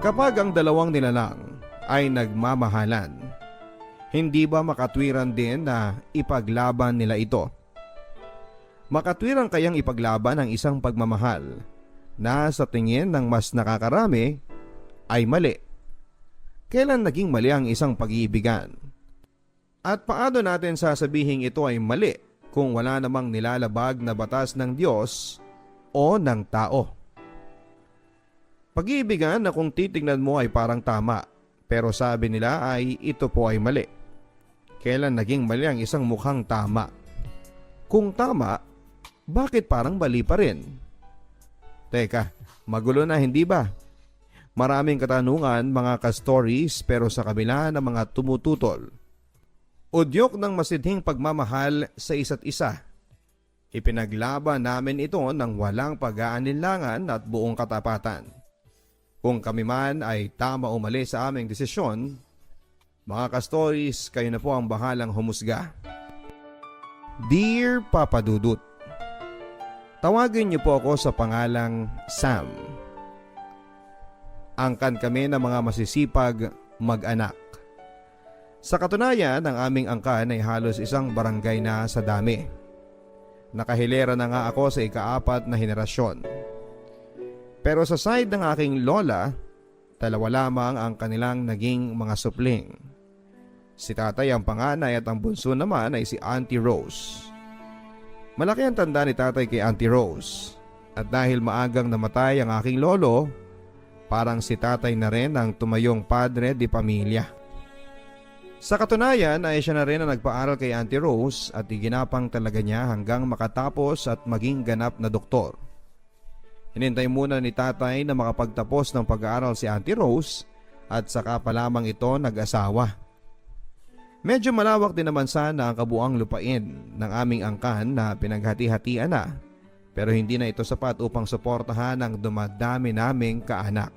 Kapag ang dalawang nilalang ay nagmamahalan, hindi ba makatwiran din na ipaglaban nila ito? Makatwiran kayang ipaglaban ang isang pagmamahal na sa tingin ng mas nakakarami ay mali? Kailan naging mali ang isang pag-iibigan? At paano natin sasabihin ito ay mali kung wala namang nilalabag na batas ng Diyos o ng tao? Pag-iibigan na kung titignan mo ay parang tama, pero sabi nila ay ito po ay mali. Kailan naging mali ang isang mukhang tama? Kung tama, bakit parang mali pa rin? Teka, magulo na hindi ba? Maraming katanungan mga ka-stories pero sa kabila ng mga tumututol. Udyok ng masidhing pagmamahal sa isa't isa. Ipinaglaban namin ito ng walang pag-aalinlangan at buong katapatan. Kung kami man ay tama o mali sa aming desisyon, mga ka-stories, kayo na po ang bahalang humusga. Dear Papa Dudut, tawagin niyo po ako sa pangalang Sam. Angkan kami ng mga masisipag mag-anak. Sa katunayan, ang aming angkan ay halos isang barangay na sa dami. Nakahilera na nga ako sa ika-4 na henerasyon. Pero sa side ng aking lola, dalawa lamang ang kanilang naging mga supling. Si tatay ang panganay at ang bunso naman ay si Auntie Rose. Malaki ang tanda ni tatay kay Auntie Rose. At dahil maagang namatay ang aking lolo, parang si tatay na rin ang tumayong padre di pamilya. Sa katunayan ay siya na rin ang nagpaaral kay Auntie Rose at iginapang talaga niya hanggang makatapos at maging ganap na doktor. Hinintay muna ni tatay na makapagtapos ng pag-aaral si Auntie Rose at saka pa lamang ito nag-asawa. Medyo malawak din naman sana ang kabuang lupain ng aming angkan na pinaghati-hatian na, pero hindi na ito sapat upang suportahan ang dumadami naming kaanak.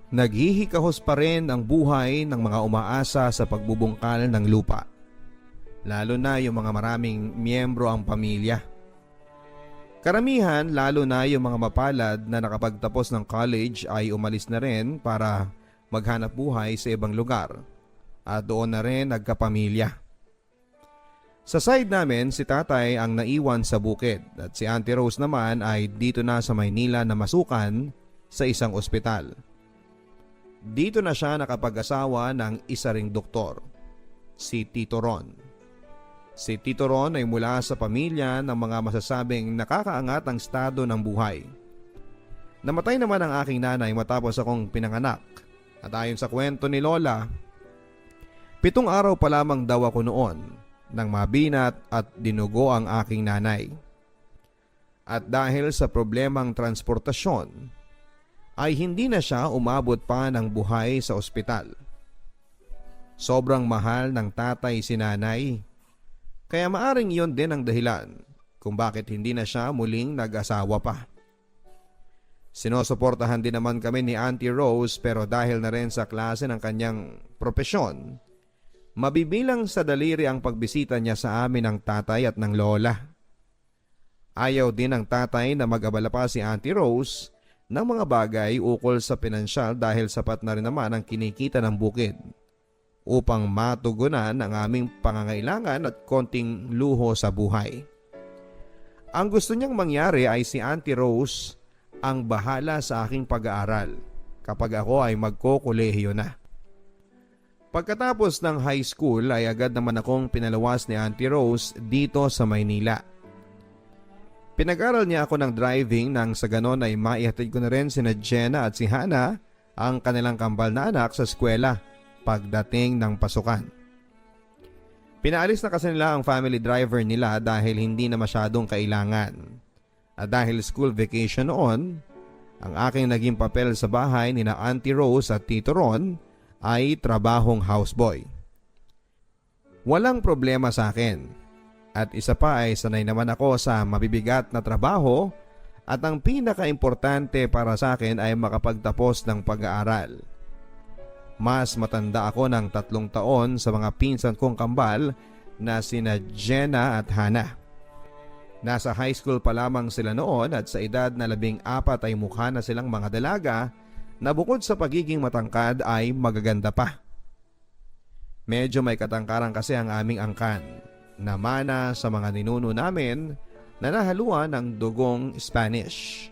Naghihikahos pa rin ang buhay ng mga umaasa sa pagbubungkal ng lupa, lalo na yung mga maraming miyembro ang pamilya. Karamihan, lalo na yung mga mapalad na nakapagtapos ng college ay umalis na rin para maghanap buhay sa ibang lugar at doon na rin nagkapamilya. Sa side namin, si tatay ang naiwan sa bukid at si Auntie Rose naman ay dito na sa Maynila na masukan sa isang ospital. Dito na siya nakapag-asawa ng isa ring doktor, si Tito Ron. Si Tito Ron ay mula sa pamilya ng mga masasabing nakakaangat ang estado ng buhay. Namatay naman ang aking nanay matapos akong pinanganak at ayon sa kwento ni Lola, 7 araw pa lamang daw ako noon nang mabinat at dinugo ang aking nanay. At dahil sa problemang transportasyon, ay hindi na siya umabot pa ng buhay sa ospital. Sobrang mahal ng tatay si nanay. Kaya maaring iyon din ang dahilan kung bakit hindi na siya muling nag-asawa pa. Sinusuportahan din naman kami ni Auntie Rose pero dahil na rin sa klase ng kanyang propesyon, mabibilang sa daliri ang pagbisita niya sa amin ng tatay at ng lola. Ayaw din ng tatay na mag-abala pa si Auntie Rose ng mga bagay ukol sa pinansyal dahil sapat na rin naman ang kinikita ng bukid upang matugunan ang aming pangangailangan at konting luho sa buhay. Ang gusto niyang mangyari ay si Auntie Rose ang bahala sa aking pag-aaral kapag ako ay magkokolehiyo na. Pagkatapos ng high school ay agad naman akong pinalawas ni Auntie Rose dito sa Maynila. Pinag-aral niya ako ng driving nang sa ganon ay maihatid ko na rin sina Jenna at si Hannah, ang kanilang kambal na anak, sa eskwela pagdating ng pasukan. Pinaalis na kasi nila ang family driver nila dahil hindi na masyadong kailangan. At dahil school vacation noon, ang aking naging papel sa bahay ni na Auntie Rose at Tito Ron ay trabahong houseboy. Walang problema sa akin. At isa pa ay sanay naman ako sa mabibigat na trabaho at ang pinaka-importante para sa akin ay makapagtapos ng pag-aaral. Mas matanda ako ng 3 taon sa mga pinsan kong kambal na sina Jenna at Hannah. Nasa high school pa lamang sila noon at sa edad na 14 ay mukha na silang mga dalaga na bukod sa pagiging matangkad ay magaganda pa. Medyo may katangkaran kasi ang aming angkan na mana sa mga ninuno namin na nahaluan ng dugong Spanish.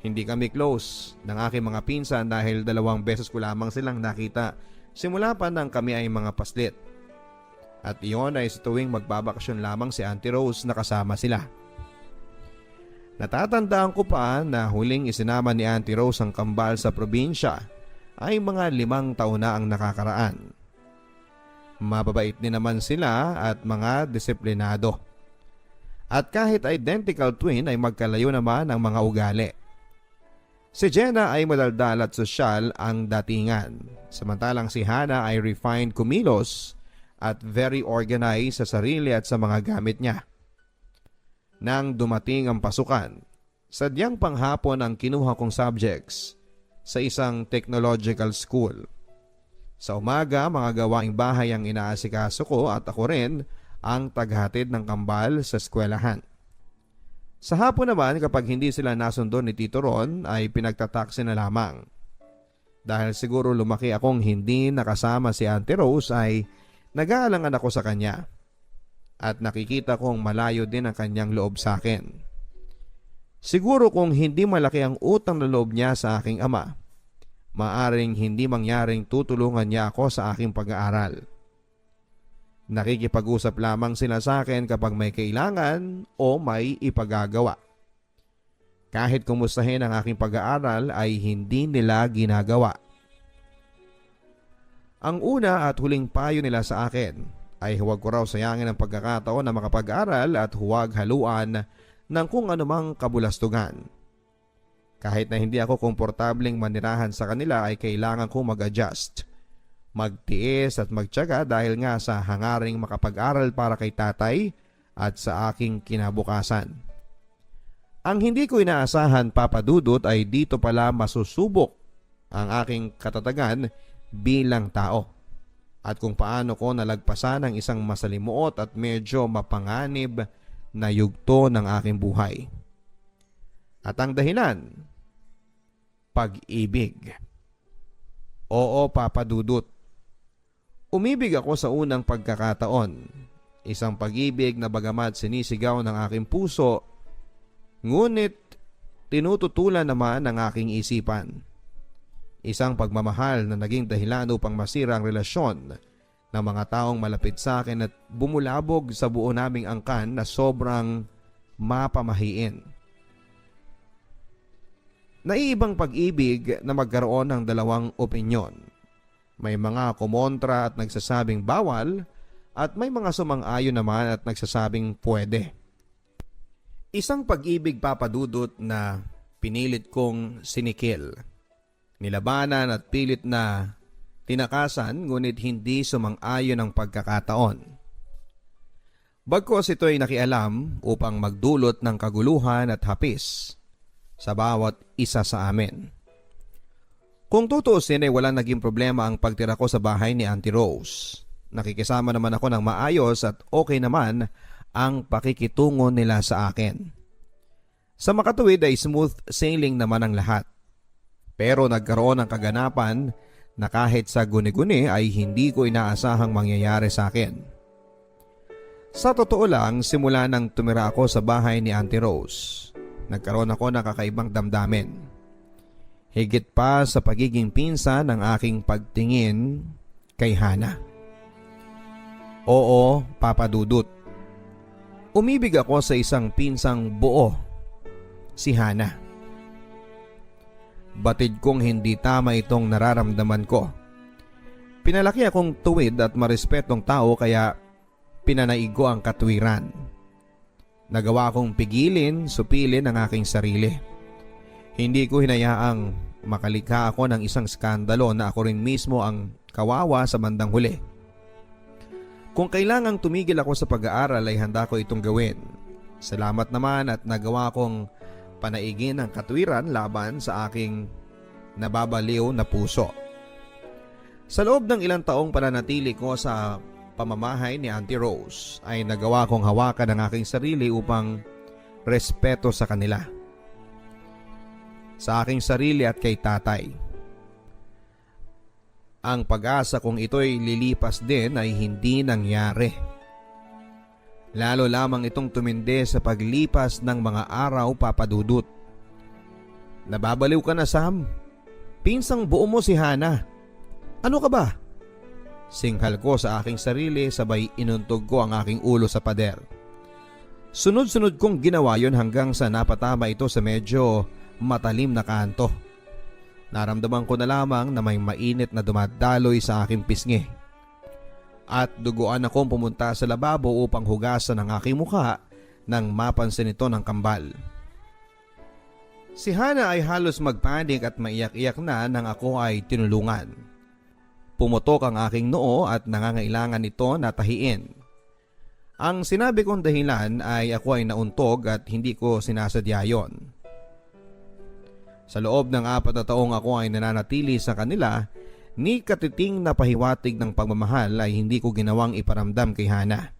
Hindi kami close ng aking mga pinsan dahil 2 beses ko lamang silang nakita simula pa nang kami ay mga paslit. At iyon ay sa tuwing magbabakasyon lamang si Auntie Rose na kasama sila. Natatandaan ko pa na huling isinama ni Auntie Rose ang kambal sa probinsya ay mga 5 taon na ang nakakaraan. Mababait din naman sila at mga disiplinado. At kahit identical twin ay magkalayo naman ang mga ugali. Si Jenna ay madaldal at sosyal ang datingan, samantalang si Hannah ay refined kumilos at very organized sa sarili at sa mga gamit niya. Nang dumating ang pasukan, sadyang panghapon ang kinuha kong subjects sa isang technological school. Sa umaga, mga gawaing bahay ang inaasikaso ko at ako rin ang taghatid ng kambal sa eskwelahan. Sa hapon naman, kapag hindi sila nasundo ni Tito Ron ay pinagtataksi na lamang. Dahil siguro lumaki akong hindi nakasama si Auntie Rose ay nag-aalangan ako sa kanya at nakikita kong malayo din ang kanyang loob sa akin. Siguro kung hindi malaki ang utang na loob niya sa aking ama, maaring hindi mangyaring tutulungan niya ako sa aking pag-aaral. Nakikipag-usap lamang sila sa akin kapag may kailangan o may ipagagawa. Kahit kumustahin ang aking pag-aaral ay hindi nila ginagawa. Ang una at huling payo nila sa akin ay huwag ko raw sayangin ang pagkakataon na makapag-aral at huwag haluan ng kung anumang kabulastugan. Kahit na hindi ako komportableng manirahan sa kanila ay kailangan kong mag-adjust, magtiis at magtiyaga dahil nga sa hangaring makapag-aral para kay tatay at sa aking kinabukasan. Ang hindi ko inaasahan, Papa Dudut, ay dito pala masusubok ang aking katatagan bilang tao at kung paano ko nalagpasan ang isang masalimuot at medyo mapanganib na yugto ng aking buhay. At ang dahilan, pag-ibig. Oo, Papa Dudut. Umibig ako sa unang pagkakataon. Isang pag-ibig na bagamat sinisigaw ng aking puso, ngunit tinututulan naman ng aking isipan. Isang pagmamahal na naging dahilan upang masira ang relasyon ng mga taong malapit sa akin at bumulabog sa buo naming angkan na sobrang mapamahiin. Naiibang pag-ibig na magkaroon ng 2 opinyon. May mga kumontra at nagsasabing bawal at may mga sumang-ayon naman at nagsasabing pwede. Isang pag-ibig, Papa Dudut, na pinilit kong sinikil. Nilabanan at pilit na tinakasan ngunit hindi sumang-ayon ang pagkakataon. Bagkus ito'y nakialam upang magdulot ng kaguluhan at hapis sa bawat isa sa amin. Kung tutuusin ay walang naging problema ang pagtira ko sa bahay ni Auntie Rose. Nakikisama naman ako ng maayos at okay naman ang pakikitungo nila sa akin. Sa makatuwid ay smooth sailing naman ang lahat. Pero nagkaroon ng kaganapan na kahit sa guni-guni ay hindi ko inaasahang mangyayari sa akin. Sa totoo lang, simula nang tumira ako sa bahay ni Auntie Rose, nagkaroon ako ng kakaibang damdamin. Higit pa sa pagiging pinsan ng aking pagtingin kay Hannah. Oo, Papa Dudut. Umibig ako sa isang pinsang buo, si Hannah. Batid kong hindi tama itong nararamdaman ko. Pinalaki akong tuwid at marespetong tao kaya pinanaig ko ang katwiran. Nagawa kong pigilin, supilin ang aking sarili. Hindi ko hinayaang makalikha ako ng isang skandalo na ako rin mismo ang kawawa sa bandang huli. Kung kailangang tumigil ako sa pag-aaral ay handa ko itong gawin. Salamat naman at nagawa kong panaigin ang katwiran laban sa aking nababaliw na puso. Sa loob ng ilang taong pananatili ko sa pamamahay ni Auntie Rose ay nagawa kong hawakan ang aking sarili upang respeto sa kanila. sa aking sarili at kay tatay. Ang pag-asa kong ito'y lilipas din ay hindi nangyari. Lalo lamang itong tumindi sa paglipas ng mga araw, Papa Dudut. Nababaliw ka na, Sam. Pinsang buo mo si Hana. Ano ka ba? Singhal ko sa aking sarili, sabay inuntog ko ang aking ulo sa pader. Sunod-sunod kong ginawa yon hanggang sa napatama ito sa medyo matalim na kanto. Naramdaman ko na lamang na may mainit na dumadaloy sa aking pisngi. At duguan akong pumunta sa lababo upang hugasan ang aking mukha nang mapansin ito ng kambal. Si Hana ay halos magpanik at maiyak-iyak na nang ako ay tinulungan. Pumutok ang aking noo at nangangailangan ito na tahiin. Ang sinabi kong dahilan ay ako ay nauntog at hindi ko sinasadya yon. Sa loob ng 4 na taong ako ay nananatili sa kanila, ni katiting na pahiwatig ng pagmamahal ay hindi ko ginawang iparamdam kay Hana.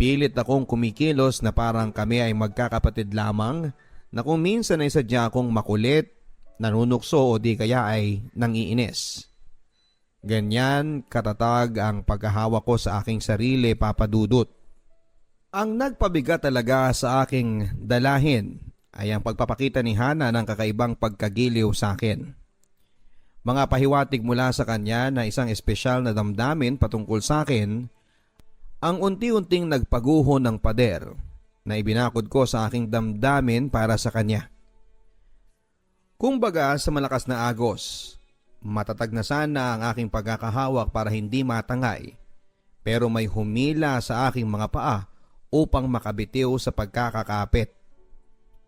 Pilit akong kumikilos na parang kami ay magkakapatid lamang, na kung minsan ay sadya akong makulit, nanunukso o di kaya ay nangiinis. Ganyan katatag ang paghahawak ko sa aking sarili, Papa Dudut. Ang nagpabigat talaga sa aking dalahin ay ang pagpapakita ni Hana ng kakaibang pagkagiliw sa akin. Mga pahiwatig mula sa kanya na isang espesyal na damdamin patungkol sa akin, ang unti-unting nagpaguho ng pader na ibinakod ko sa aking damdamin para sa kanya. Kumbaga sa malakas na agos, matatag na sana ang aking pagkakahawak para hindi matangay, pero may humila sa aking mga paa upang makabitiw sa pagkakakapit.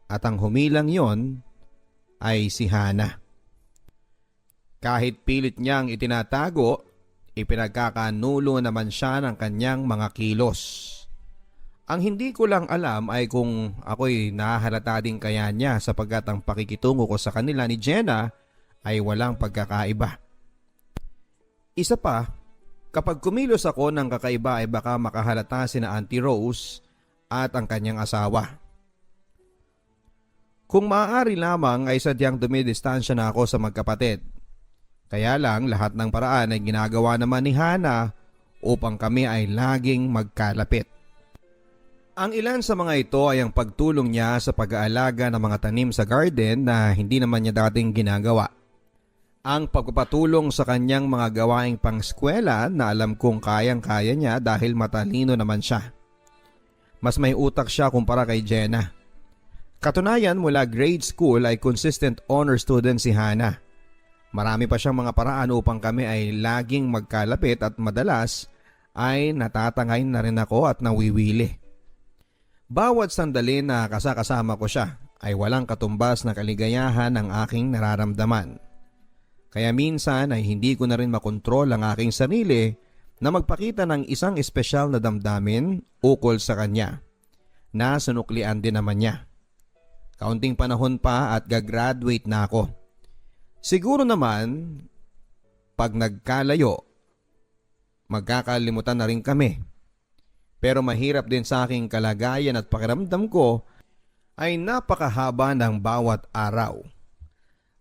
At ang humilang yon ay si Hana. Kahit pilit niyang itinatago, ipinagkakanulo naman siya ng kanyang mga kilos. Ang hindi ko lang alam ay kung ako'y nahahalata din kaya niya sapagkat ang pakikitungo ko sa kanila ni Jenna ay walang pagkakaiba. Isa pa, kapag kumilos ako ng kakaiba ay baka makahalata sina Auntie Rose at ang kanyang asawa. Kung maaari lamang ay sadyang dumidistansya na ako sa magkapatid. Kaya lang lahat ng paraan ay ginagawa naman ni Hana upang kami ay laging magkalapit. Ang ilan sa mga ito ay ang pagtulong niya sa pag-aalaga ng mga tanim sa garden na hindi naman niya dating ginagawa. Ang pagpapatulong sa kanyang mga gawaing pang-eskwela na alam kong kayang-kaya niya dahil matalino naman siya. Mas may utak siya kumpara kay Jenna. Katunayan mula grade school ay consistent honor student si Hana. Marami pa siyang mga paraan upang kami ay laging magkalapit at madalas ay natatangay na rin ako at nawiwili. Bawat sandali na kasakasama ko siya ay walang katumbas na kaligayahan ang aking nararamdaman. Kaya minsan ay hindi ko na rin makontrol ang aking sarili na magpakita ng isang espesyal na damdamin ukol sa kanya na sinuklian din naman niya. Kaunting panahon pa at gagraduate na ako. Siguro naman, pag nagkalayo, magkakalimutan na rin kami. Pero mahirap din sa aking kalagayan at pakiramdam ko ay napakahaba ng bawat araw.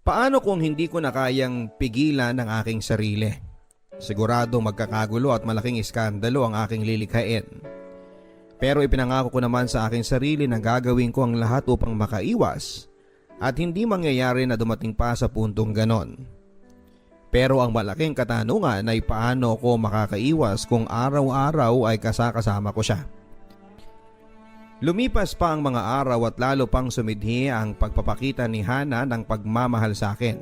Paano kung hindi ko na kayang pigilan ang aking sarili? Sigurado magkakagulo at malaking iskandalo ang aking lilikhain. Pero ipinangako ko naman sa aking sarili na gagawin ko ang lahat upang makaiwas at hindi mangyayari na dumating pa sa puntong ganon. Pero ang malaking katanungan ay paano ko makakaiwas kung araw-araw ay kasakasama ko siya. Lumipas pa ang mga araw at lalo pang sumidhi ang pagpapakita ni Hana ng pagmamahal sa akin.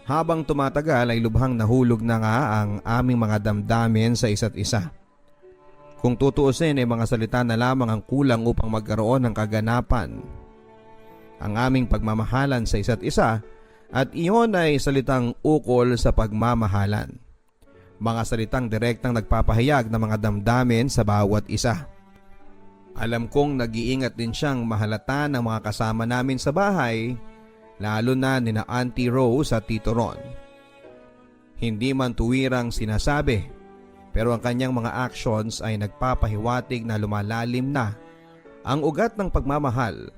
Habang tumatagal ay lubhang nahulog na nga ang aming mga damdamin sa isa't isa. Kung tutuusin ay mga salita na lamang ang kulang upang magkaroon ng kaganapan ang aming pagmamahalan sa isa't isa, at iyon ay salitang ukol sa pagmamahalan. Mga salitang direktang nagpapahayag ng mga damdamin sa bawat isa. Alam kong nag-iingat din siyang mahalata ng mga kasama namin sa bahay, lalo na nina Auntie Rose at Tito Ron. Hindi man tuwirang sinasabi, pero ang kanyang mga actions ay nagpapahiwatig na lumalalim na ang ugat ng pagmamahal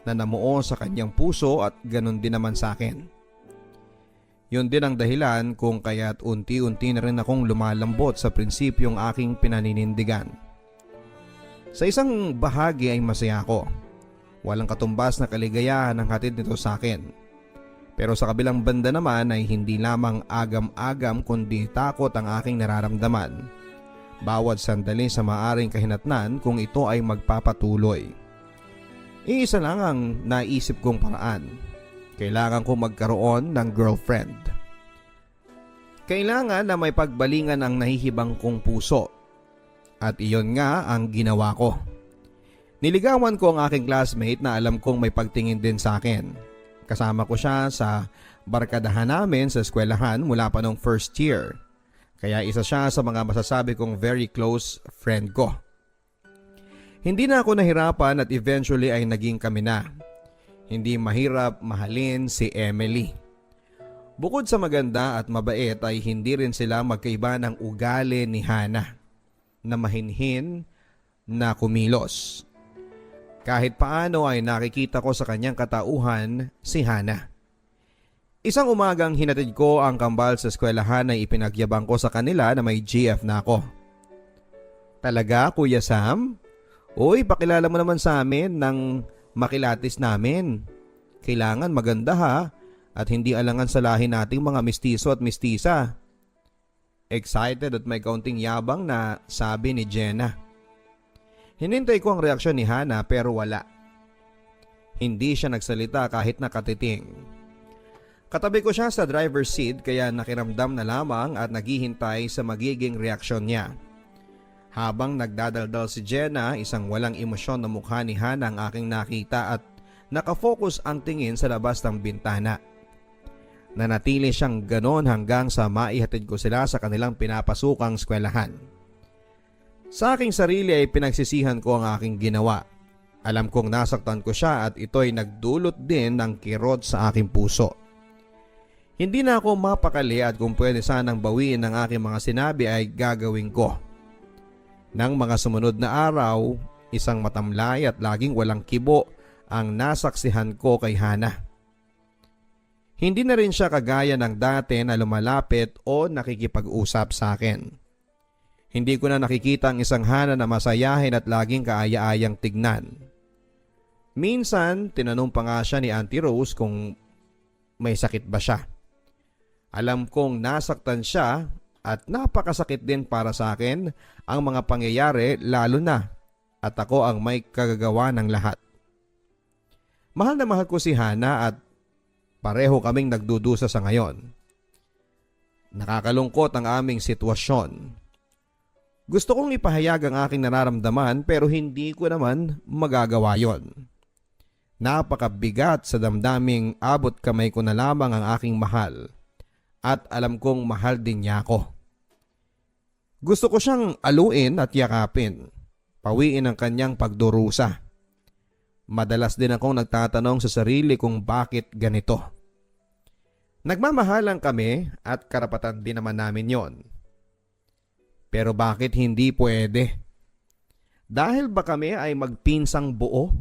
na namuo sa kanyang puso at ganun din naman sa akin. Yun din ang dahilan kung kaya't unti-unti na rin akong lumalambot sa prinsipyong aking pinaninindigan. Sa isang bahagi ay masaya ako. Walang katumbas na kaligayahan ang hatid nito sa akin. Pero sa kabilang banda naman ay hindi lamang agam-agam kundi takot ang aking nararamdaman. Bawat sandali sa maaring kahinatnan kung ito ay magpapatuloy. Iisa lang ang naisip kong paraan. Kailangan ko magkaroon ng girlfriend. Kailangan na may pagbalingan ang nahihibang kong puso. At iyon nga ang ginawa ko. Niligawan ko ang aking classmate na alam kong may pagtingin din sa akin. Kasama ko siya sa barkadahan namin sa eskwelahan mula pa nung first year. Kaya isa siya sa mga masasabi kong very close friend ko. Hindi na ako nahirapan at eventually ay naging kami na. Hindi mahirap mahalin si Emily. Bukod sa maganda at mabait ay hindi rin sila magkaiba ng ugali ni Hana na mahinhin na kumilos. Kahit paano ay nakikita ko sa kanyang katauhan si Hana. Isang umagang hinatid ko ang kambal sa eskwelahan ay ipinagyabang ko sa kanila na may GF na ako. Talaga, Kuya Sam? Uy, pakilala mo naman sa amin ng makilatis namin. Kailangan maganda ha at hindi alangan sa lahi nating mga mistiso at mistisa. Excited at may kaunting yabang na sabi ni Jenna. Hinintay ko ang reaksyon ni Hana pero wala. Hindi siya nagsalita kahit nakatiting. Katabi ko siya sa driver's seat kaya nakiramdam na lamang at naghihintay sa magiging reaksyon niya. Habang nagdadaldal si Jenna, isang walang emosyon na mukha ni Hana ang aking nakita at nakafocus ang tingin sa labas ng bintana. Nanatili siyang ganon hanggang sa maihatid ko sila sa kanilang pinapasukang eskwelahan. Sa aking sarili ay pinagsisihan ko ang aking ginawa. Alam kong nasaktan ko siya at ito'y nagdulot din ng kirot sa aking puso. Hindi na ako mapakali at kung pwede sanang bawiin ang aking mga sinabi ay gagawin ko. Nang mga sumunod na araw, isang matamlay at laging walang kibo ang nasaksihan ko kay Hana. Hindi na rin siya kagaya ng dati na lumalapit o nakikipag-usap sa akin. Hindi ko na nakikita ang isang Hana na masayahin at laging kaaya-ayang tignan. Minsan, tinanong pa nga siya ni Auntie Rose kung may sakit ba siya. Alam kong nasaktan siya at napakasakit din para sa akin ang mga pangyayari lalo na at ako ang may kagagawa ng lahat. Mahal na mahal ko si Hana at pareho kaming nagdudusa sa ngayon. Nakakalungkot ang aming sitwasyon. Gusto kong ipahayag ang aking nararamdaman pero hindi ko naman magagawa yon. Napakabigat sa damdaming abot kamay ko na lamang ang aking mahal at alam kong mahal din niya ako. Gusto ko siyang aluin at yakapin, pawiin ang kanyang pagdurusa. Madalas din akong nagtatanong sa sarili kung bakit ganito. Nagmamahalan kami at karapatan din naman namin yon. Pero bakit hindi pwede? Dahil ba kami ay magpinsang buo?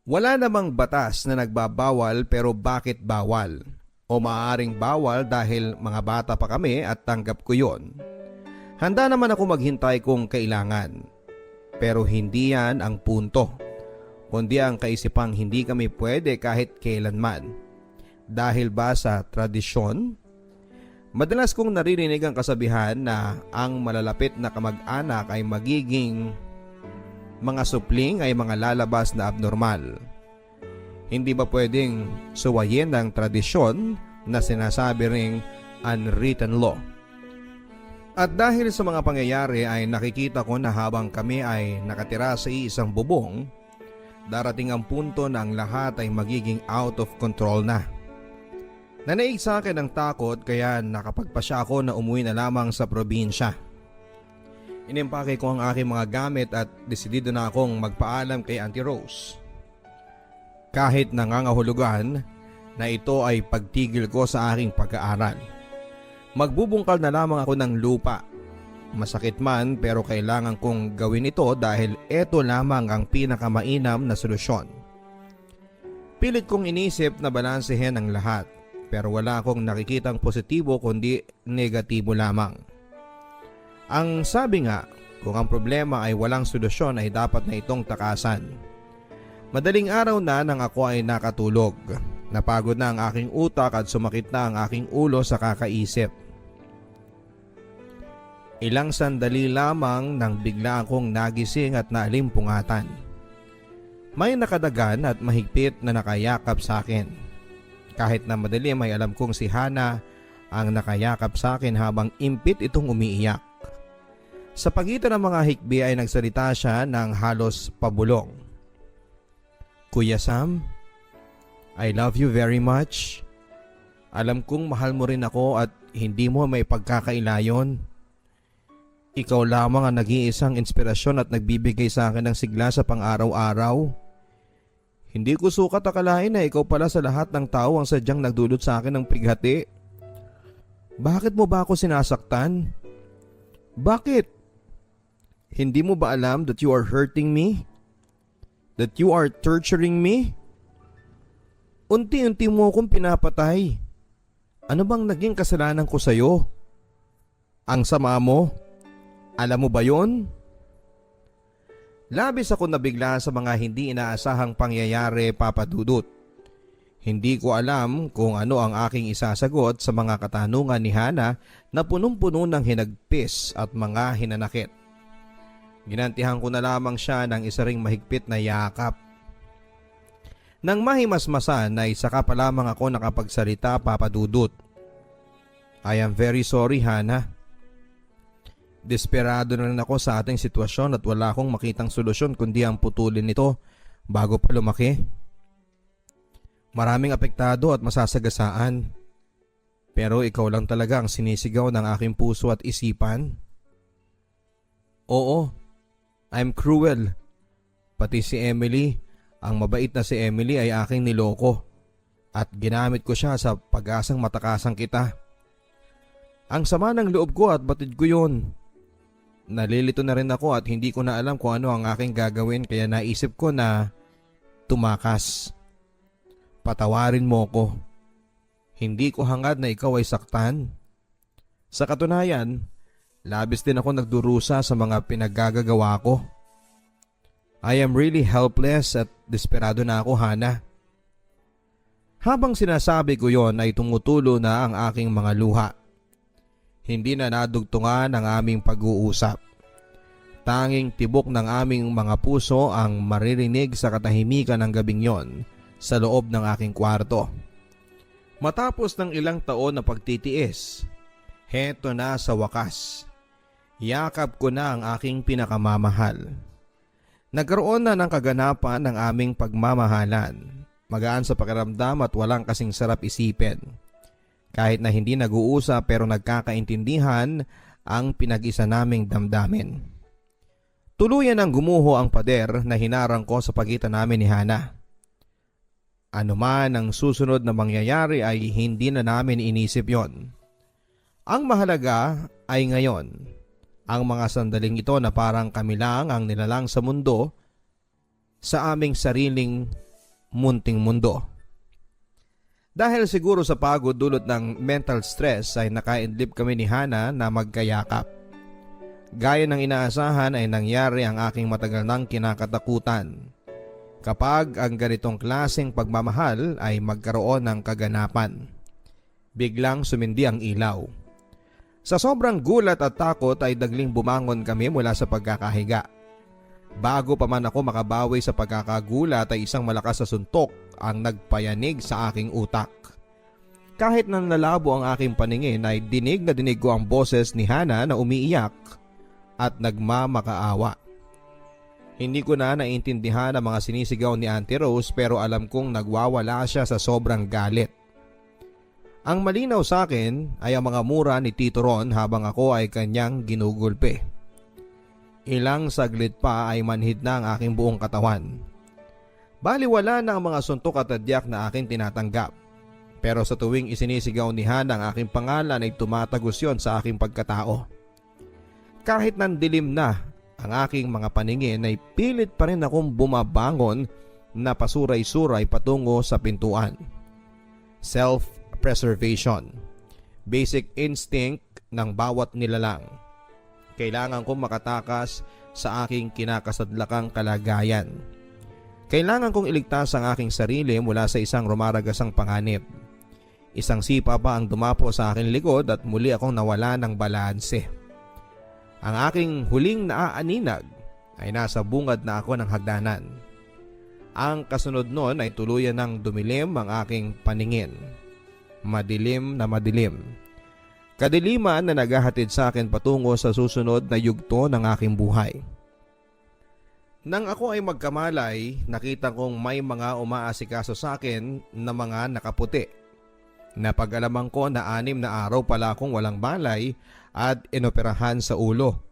Wala namang batas na nagbabawal pero bakit bawal? O maaaring bawal dahil mga bata pa kami at tanggap ko yon. Handa naman ako maghintay kung kailangan. Pero hindi yan ang punto. Kundi ang kaisipang hindi kami pwede kahit kailanman. Dahil ba sa tradisyon? Madalas kong naririnig ang kasabihan na ang malalapit na kamag-anak ay magiging mga supling ay mga lalabas na abnormal. Hindi ba pwedeng suwayin ang tradisyon na sinasabi ring unwritten law? At dahil sa mga pangyayari ay nakikita ko na habang kami ay nakatira sa isang bubong, darating ang punto na ang lahat ay magiging out of control na. Nanaig sa akin ang takot kaya nakapagpasya ako na umuwi na lamang sa probinsya. Inimpake ko ang aking mga gamit at desidido na akong magpaalam kay Auntie Rose. Kahit nangangahulugan na ito ay pagtigil ko sa aking pag-aaral. Magbubungkal na lamang ako ng lupa Masakit man pero kailangan kong gawin ito dahil ito lamang ang pinakamainam na solusyon. Pilit kong inisip na balansehin ang lahat pero wala akong nakikitang positibo kundi negatibo lamang. Ang sabi nga, kung ang problema ay walang solusyon ay dapat na itong takasan. Madaling araw na nang ako ay nakatulog. Napagod na ang aking utak at sumakit na ang aking ulo sa kakaisip. Ilang sandali lamang nang bigla akong nagising at naalimpungatan. May nakadagan at mahigpit na nakayakap sa akin. Kahit na madalim ay alam kong si Hana ang nakayakap sa akin habang impit itong umiiyak. Sa pagitan ng mga hikbi ay nagsalita siya ng halos pabulong. Kuya Sam, I love you very much. Alam kong mahal mo rin ako at hindi mo may pagkakailayon. Ikaw lamang ang nag-iisang inspirasyon at nagbibigay sa akin ng sigla sa pang-araw-araw. Hindi ko sukat akalain na ikaw pala sa lahat ng tao ang sadyang nagdulot sa akin ng pighati. Bakit mo ba ako sinasaktan? Bakit? Hindi mo ba alam that you are hurting me? That you are torturing me? Unti-unti mo akong pinapatay. Ano bang naging kasalanan ko sa'yo? Ang sama mo? Alam mo ba yon? Labis ako nabigla sa mga hindi inaasahang pangyayari, Papa Dudut. Hindi ko alam kung ano ang aking isasagot sa mga katanungan ni Hana na punong-puno ng hinagpis at mga hinanakit. Ginantihan ko na lamang siya ng isa ring mahigpit na yakap. Nang mahimasmasan ay saka pa lamang ako nakapagsalita, Papa Dudut. I am very sorry, Hana. Desperado na rin ako sa ating sitwasyon at wala akong makitang solusyon kundi ang putulin nito bago pa lumaki. Maraming apektado at masasagasaan. Pero ikaw lang talaga ang sinisigaw ng aking puso at isipan. Oo, I'm cruel. Pati si Emily, ang mabait na si Emily ay aking niloko at ginamit ko siya sa pag-asang matakasan kita. Ang sama ng loob ko at batid ko yun. Nalilito na rin ako at hindi ko na alam kung ano ang aking gagawin kaya naisip ko na tumakas. Patawarin mo ko. Hindi ko hangad na ikaw ay saktan. Sa katunayan, labis din ako nagdurusa sa mga pinaggagawa ko. I am really helpless at desperado na ako, Hana. Habang sinasabi ko yon ay tumutulo na ang aking mga luha. Hindi na nadugtungan ang aming pag-uusap. Tanging tibok ng aming mga puso ang maririnig sa katahimikan ng gabing yon sa loob ng aking kwarto. Matapos ng ilang taon na pagtitiis, heto na sa wakas. Yakap ko na ang aking pinakamamahal. Nagkaroon na ng kaganapan ng aming pagmamahalan. Magaan sa pakiramdam at walang kasing sarap isipin. Kahit na hindi nag-uusap pero nagkakaintindihan ang pinag-isa naming damdamin. Tuluyan ang gumuho ang pader na hinarang ko sa pagitan namin ni Hana. Ano man ang susunod na mangyayari ay hindi na namin inisip yon. Ang mahalaga ay ngayon. Ang mga sandaling ito na parang kami lang ang nilalang sa mundo sa aming sariling munting mundo. Dahil siguro sa pagod dulot ng mental stress ay nakaidlip kami ni Hana na magkayakap. Gaya ng inaasahan ay nangyari ang aking matagal nang kinakatakutan. Kapag ang ganitong klaseng pagmamahal ay magkaroon ng kaganapan. Biglang sumindi ang ilaw. Sa sobrang gulat at takot ay dagling bumangon kami mula sa pagkakahiga. Bago pa man ako makabawi sa pagkakagulat ay isang malakas na suntok ang nagpayanig sa aking utak. Kahit nanlalabo ang aking paningin ay dinig na dinig ko ang boses ni Hana na umiiyak at nagmamakaawa. Hindi ko na naiintindihan ang mga sinisigaw ni Auntie Rose pero alam kong nagwawala siya sa sobrang galit. Ang malinaw sa akin ay ang mga mura ni Tito Ron habang ako ay kanyang ginugulpe. Ilang saglit pa ay manhid na ang aking buong katawan. Baliwala na ang mga suntok at tadyak na aking tinatanggap. Pero sa tuwing isinisigaw ni Hana ang aking pangalan ay tumatagos yon sa aking pagkatao. Kahit nandilim na ang aking mga paningin ay pilit pa rin akong bumabangon na pasuray-suray patungo sa pintuan. Self-preservation. Basic instinct ng bawat nilalang. Kailangan kong makatakas sa aking kinakasadlakang kalagayan. Kailangan kong iligtas ang aking sarili mula sa isang rumaragasang panganib. Isang sipa pa ang dumapo sa aking likod at muli akong nawala ng balanse. Ang aking huling naaaninag ay nasa bungad na ako ng hagdanan. Ang kasunod nun ay tuluyan ng dumilim ang aking paningin. Madilim na madilim. Kadiliman na naghahatid sa akin patungo sa susunod na yugto ng aking buhay. Nang ako ay magkamalay, nakita kong may mga umaasikaso sa akin na mga nakaputi. Napag-alaman ko na 6 na araw pala akong walang balay at inoperahan sa ulo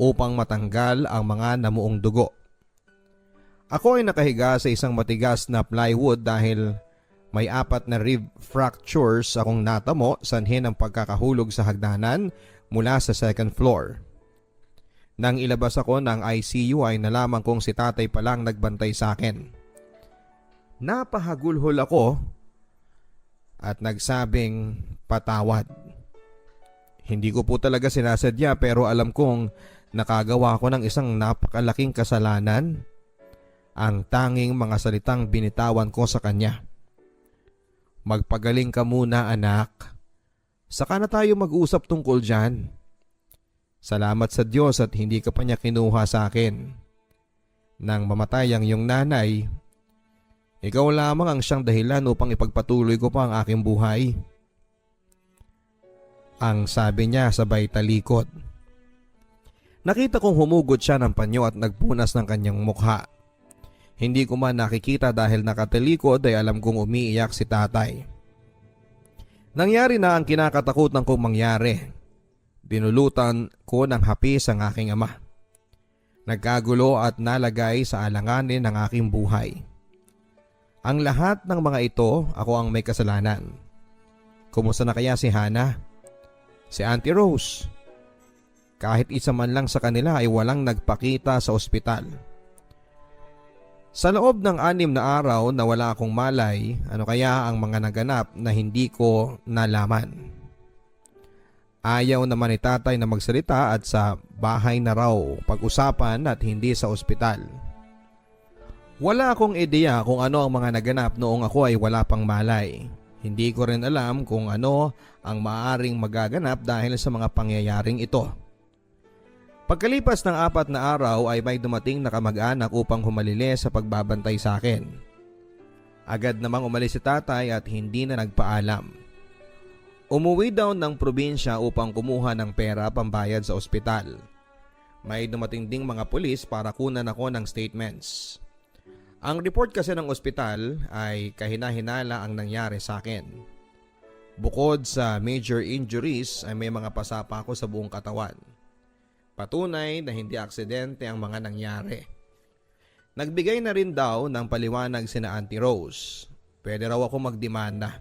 upang matanggal ang mga namuong dugo. Ako ay nakahiga sa isang matigas na plywood dahil may 4 na rib fractures akong natamo sanhin ng pagkakahulog sa hagdanan mula sa 2nd floor. Nang ilabas ako ng ICU ay nalaman kong si tatay palang nagbantay sa akin. Napahagulhol ako at nagsabing patawad. Hindi ko po talaga sinasadya pero alam kong nakagawa ko ng isang napakalaking kasalanan. Ang tanging mga salitang binitawan ko sa kanya. Magpagaling ka muna anak. Saka na tayo mag-usap tungkol dyan. Salamat sa Diyos at hindi ka pa niya kinuha sa akin. Nang mamatay ang iyong nanay, ikaw lamang ang siyang dahilan upang ipagpatuloy ko pa ang aking buhay. Ang sabi niya sabay talikod. Nakita kong humugot siya ng panyo at nagpunas ng kanyang mukha. Hindi ko man nakikita dahil nakatalikod ay alam kong umiiyak si tatay. Nangyari na ang kinakatakutan kong mangyari. Dinulutan ko ng hapis ang aking ama. Nagkagulo at nalagay sa alanganin ng aking buhay. Ang lahat ng mga ito, ako ang may kasalanan. Kumusta na kaya si Hana? Si Auntie Rose? Kahit isa man lang sa kanila ay walang nagpakita sa ospital. Sa loob ng 6 na araw na wala akong malay, ano kaya ang mga naganap na hindi ko nalaman? Ayaw naman ni tatay na magsalita at sa bahay na raw pag-usapan at hindi sa ospital. Wala akong ideya kung ano ang mga naganap noong ako ay wala pang malay. Hindi ko rin alam kung ano ang maaaring magaganap dahil sa mga pangyayaring ito. Pagkalipas ng 4 na araw ay may dumating na kamag-anak upang humalili sa pagbabantay sa akin. Agad namang umalis si tatay at hindi na nagpaalam. Umuwi daw ng probinsya upang kumuha ng pera pambayad sa ospital. May dumating ding mga pulis para kunan ako ng statements. Ang report kasi ng ospital ay kahina-hinala ang nangyari sa akin. Bukod sa major injuries ay may mga pasapa ako sa buong katawan. Patunay na hindi aksidente ang mga nangyari. Nagbigay na rin daw ng paliwanag sina Auntie Rose. Pwede raw ako magdemanda.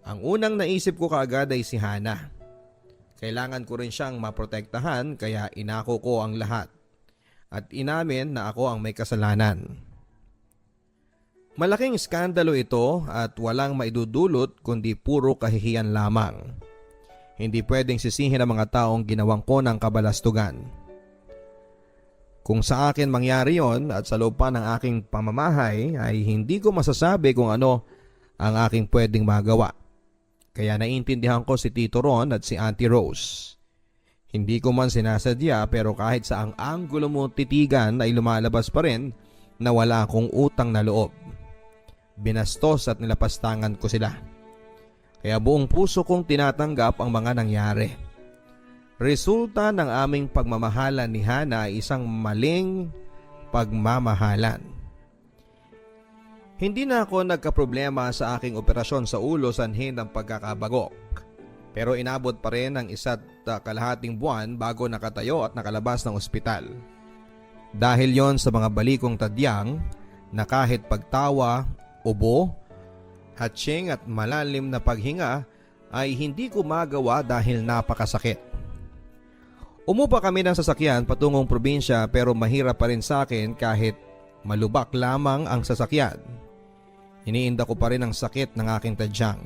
Ang unang naisip ko kaagad ay si Hana. Kailangan ko rin siyang maprotektahan kaya inako ko ang lahat. At inamin na ako ang may kasalanan. Malaking skandalo ito at walang maidudulot kundi puro kahihiyan lamang. Hindi pwedeng sisihin ang mga taong ginawang ko ng kabalastugan. Kung sa akin mangyari yon at sa loob pa ng aking pamamahay ay hindi ko masasabi kung ano ang aking pwedeng magawa. Kaya naiintindihan ko si Tito Ron at si Auntie Rose. Hindi ko man sinasadya pero kahit sa ang anggulo mo titigan ay lumalabas pa rin na wala akong utang na loob. Binastos at nilapastangan ko sila. Kaya buong puso kong tinatanggap ang mga nangyari. Resulta ng aming pagmamahalan ni Hana ay isang maling pagmamahalan. Hindi na ako nagkaproblema sa aking operasyon sa ulo sanhin ng pagkakabagok. Pero inabot pa rin ang 1.5 buwan bago nakatayo at nakalabas ng ospital. Dahil yon sa mga balikong tadyang na kahit pagtawa, ubo, hatching at malalim na paghinga ay hindi ko magawa dahil napakasakit. Umupa kami ng sasakyan patungong probinsya pero mahirap pa rin sa akin kahit malubak lamang ang sasakyan. Iniinda ko pa rin ang sakit ng aking tadyang.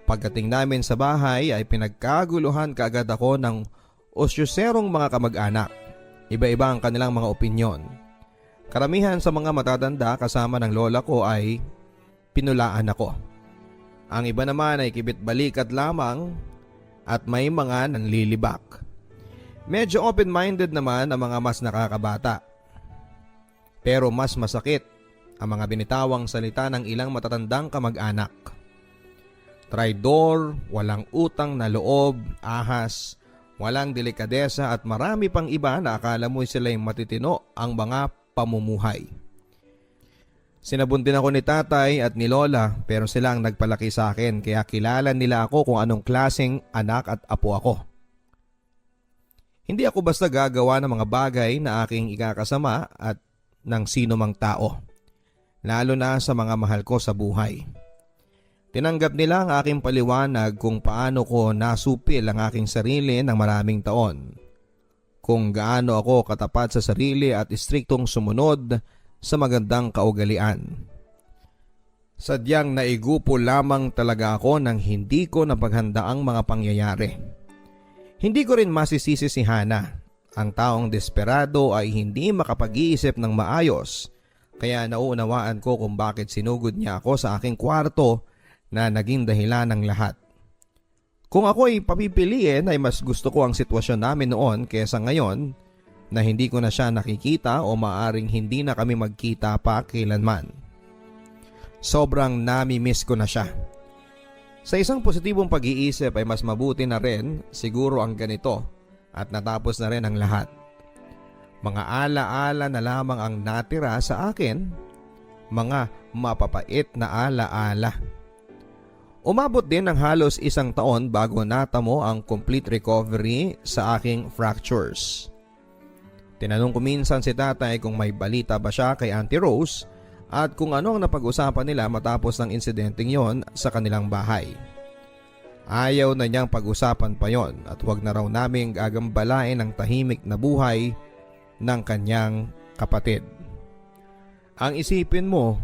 Pagdating namin sa bahay ay pinagkaguluhan kaagad ako ng osyoserong mga kamag-anak. Iba-iba ang kanilang mga opinyon. Karamihan sa mga matatanda kasama ng lola ko ay pinulaan ako. Ang iba naman ay kibit balikat lamang at may mga nanlilibak. Medyo open-minded naman ang mga mas nakakabata. Pero mas masakit ang mga binitawang salita ng ilang matatandang kamag-anak. Traidor, walang utang na loob, ahas, walang delikadesa at marami pang iba na akala mo sila'y matitino ang mga pamumuhay. Sinabon din ako ni tatay at ni lola pero sila ang nagpalaki sa akin kaya kilala nila ako kung anong klaseng anak at apo ako. Hindi ako basta gagawa ng mga bagay na aking ikakasama at ng sino mang tao, lalo na sa mga mahal ko sa buhay. Tinanggap nila ang aking paliwanag kung paano ko nasupil ang aking sarili ng maraming taon, kung gaano ako katapat sa sarili at istriktong sumunod sa magandang kaugalian. Sadyang naigupo lamang talaga ako nang hindi ko napaghandaang mga pangyayari. Hindi ko rin masisisi si Hana. Ang taong desperado ay hindi makapag-iisip ng maayos, kaya nauunawaan ko kung bakit sinugod niya ako sa aking kwarto na naging dahilan ng lahat. Kung ako ay papipiliin ay mas gusto ko ang sitwasyon namin noon kaysa ngayon na hindi ko na siya nakikita o maaring hindi na kami magkita pa kailanman. Sobrang nami-miss ko na siya. Sa isang positibong pag-iisip ay mas mabuti na rin siguro ang ganito at natapos na rin ang lahat. Mga ala-ala na lamang ang natira sa akin, mga mapapait na ala-ala. Umabot din ng halos 1 taon bago natamo ang complete recovery sa aking fractures. Tinanong ko minsan si tatay kung may balita ba siya kay Auntie Rose at kung ano ang napag-usapan nila matapos ng insidenteng yon sa kanilang bahay. Ayaw na niyang pag-usapan pa yon at huwag na raw naming gagambalain ang tahimik na buhay ng kanyang kapatid. Ang isipin mo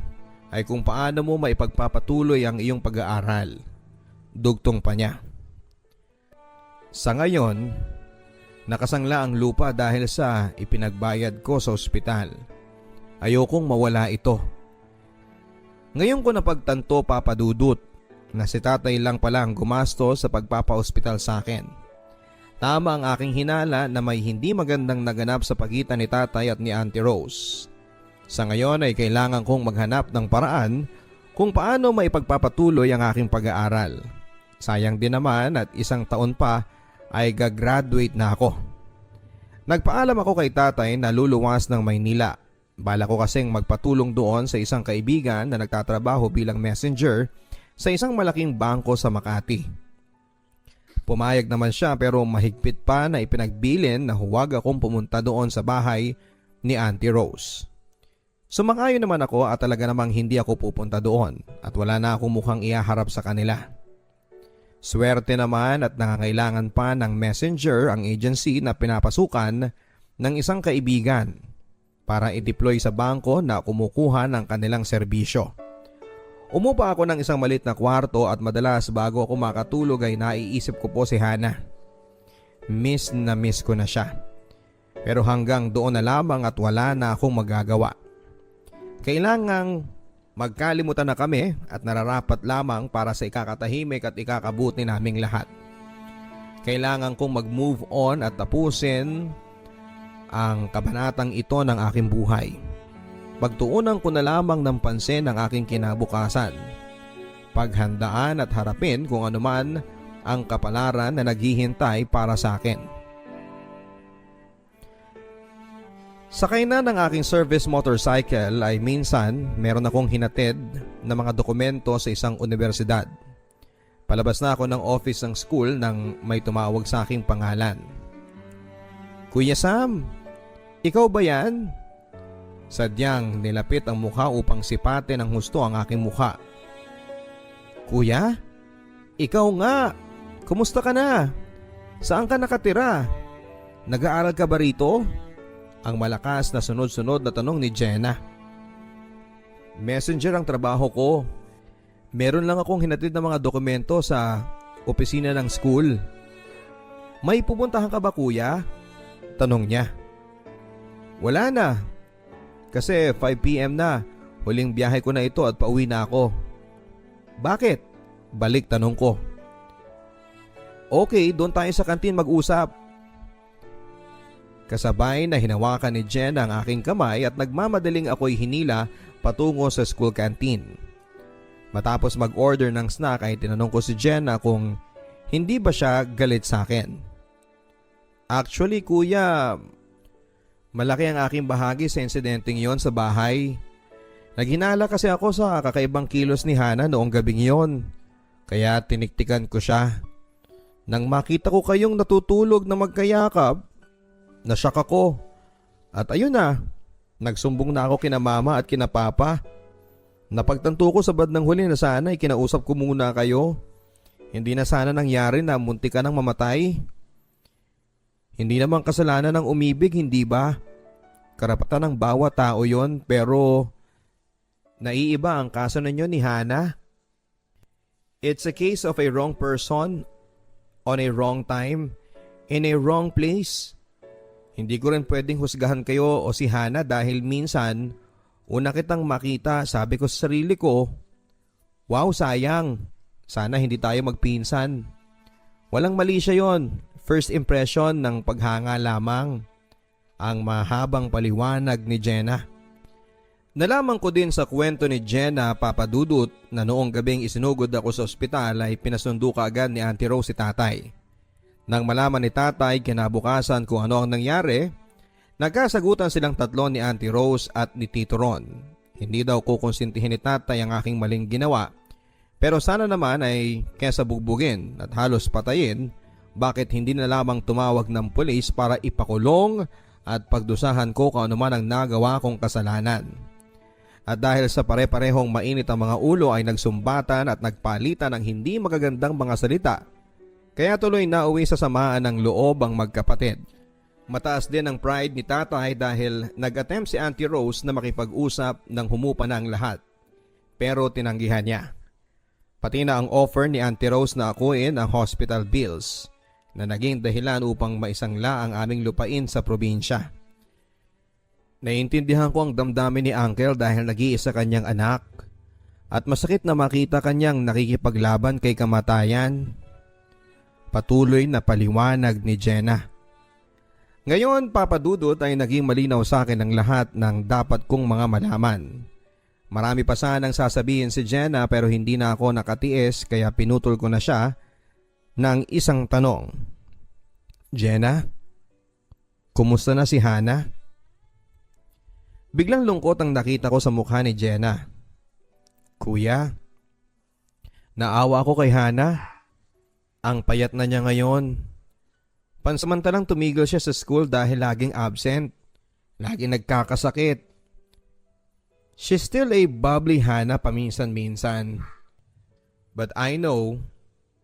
ay kung paano mo maipagpapatuloy ang iyong pag-aaral. Dugtong pa niya. Sa ngayon, nakasangla ang lupa dahil sa ipinagbayad ko sa ospital. Ayokong mawala ito. Ngayon ko napagtanto, Papa Dudut, na si tatay lang pala ang gumastos sa pagpapa-ospital sa akin. Tama ang aking hinala na may hindi magandang naganap sa pagitan ni tatay at ni Auntie Rose. Sa ngayon ay kailangan kong maghanap ng paraan kung paano maipagpapatuloy ang aking pag-aaral. Sayang din naman at 1 taon pa ay gagraduate na ako. Nagpaalam ako kay tatay na luluwas ng Maynila. Bala ko kasing magpatulong doon sa isang kaibigan na nagtatrabaho bilang messenger sa isang malaking bangko sa Makati. Pumayag naman siya pero mahigpit pa na ipinagbilin na huwag akong pumunta doon sa bahay ni Auntie Rose. Sumang-ayon naman ako at talaga namang hindi ako pupunta doon at wala na akong mukhang ihaharap sa kanila. Swerte naman at nangangailangan pa ng messenger ang agency na pinapasukan ng isang kaibigan para i-deploy sa bangko na kumukuha ng kanilang serbisyo. Umupa ako ng isang maliit na kwarto at madalas bago ako makatulog ay naiisip ko po si Hana. Miss na miss ko na siya. Pero hanggang doon na lamang at wala na akong magagawa. Kailangang magkalimutan na kami at nararapat lamang para sa ikakatahimik at ikakabuti naming lahat. Kailangan kong mag-move on at tapusin ang kabanatang ito ng aking buhay. Pagtuunan ko na lamang ng pansin ang aking kinabukasan. Paghandaan at harapin kung anuman ang kapalaran na naghihintay para sa akin. Sakay na ng aking service motorcycle ay minsan meron akong hinatid na mga dokumento sa isang universidad. Palabas na ako ng office ng school nang may tumawag sa aking pangalan. Kuya Sam, ikaw ba yan? Sadyang nilapit ang mukha upang sipatin ng husto ang aking mukha. Kuya? Ikaw nga! Kumusta ka na? Saan ka nakatira? Nag-aaral ka ba rito? Ang malakas na sunod-sunod na tanong ni Jenna. Messenger ang trabaho ko. Meron lang akong hinatid ng mga dokumento sa opisina ng school. May pupuntahan ka ba kuya? Tanong niya. Wala na. Kasi 5 PM na. Huling biyahe ko na ito at pauwi na ako. Bakit? Balik tanong ko. Okay, doon tayo sa kantin mag-usap. Kasabay na hinawakan ni Jen ang aking kamay at nagmamadaling ako'y hinila patungo sa school canteen. Matapos mag-order ng snack ay tinanong ko si Jenna kung hindi ba siya galit sa akin. Actually kuya, malaki ang aking bahagi sa insidenteng yon sa bahay. Naghinala kasi ako sa kakaibang kilos ni Hana noong gabing yon. Kaya tiniktikan ko siya. Nang makita ko kayong natutulog na magkayakap, nasyak ako. At ayun na, nagsumbong na ako kina mama at kina papa. Napagtanto ko sa bandang huli na sana ay kinausap ko muna kayo. Hindi na sana nangyari na munti ka nang mamatay. Hindi naman kasalanan ng umibig, hindi ba? Karapatan ng bawat tao yon, pero naiiba ang kaso ninyo ni Hana. It's a case of a wrong person on a wrong time in a wrong place. Hindi ko rin pwedeng husgahan kayo o si Hana dahil minsan una kitang makita, sabi ko sa sarili ko, wow sayang, sana hindi tayo magpinsan. Walang mali siya yon. First impression ng paghanga lamang. Ang mahabang paliwanag ni Jenna. Nalaman ko din sa kwento ni Jenna papadudot na noong gabing isinugod ako sa ospital ay pinasundo kaagad ni Auntie Rose si tatay. Nang malaman ni tatay kinabukasan kung ano ang nangyari, nagkasagutan silang tatlo ni Auntie Rose at ni Tito Ron. Hindi daw kukonsintihin ni tatay ang aking maling ginawa, pero sana naman ay kesa bugbugin at halos patayin, bakit hindi na lamang tumawag ng pulis para ipakulong at pagdusahan ko kung ano man ang nagawa kong kasalanan. At dahil sa pare-parehong mainit ang mga ulo ay nagsumbatan at nagpalitan ng hindi magagandang mga salita. Kaya tuloy nauwi sa samaan ng loob ang magkapatid. Mataas din ang pride ni tatay dahil nag-attempt si Auntie Rose na makipag-usap nang humupa na ang lahat. Pero tinanggihan niya. Pati na ang offer ni Auntie Rose na akuin ang hospital bills na naging dahilan upang maisangla ang aming lupain sa probinsya. Naiintindihan ko ang damdamin ni Uncle dahil nag-iisa kanyang anak at masakit na makita kanyang nakikipaglaban kay kamatayan. Patuloy na paliwanag ni Jenna. Ngayon papadudot ay naging malinaw sa akin ang lahat ng dapat kong mga malaman. Marami pa sanang sasabihin si Jenna pero hindi na ako nakatiis kaya pinutol ko na siya ng isang tanong. Jenna, kumusta na si Hana? Biglang lungkot ang nakita ko sa mukha ni Jenna. Kuya, naawa ako kay Hana. Ang payat na niya ngayon. Pansamantalang tumigil siya sa school dahil laging absent. Laging nagkakasakit. She's still a bubbly Hana paminsan-minsan. But I know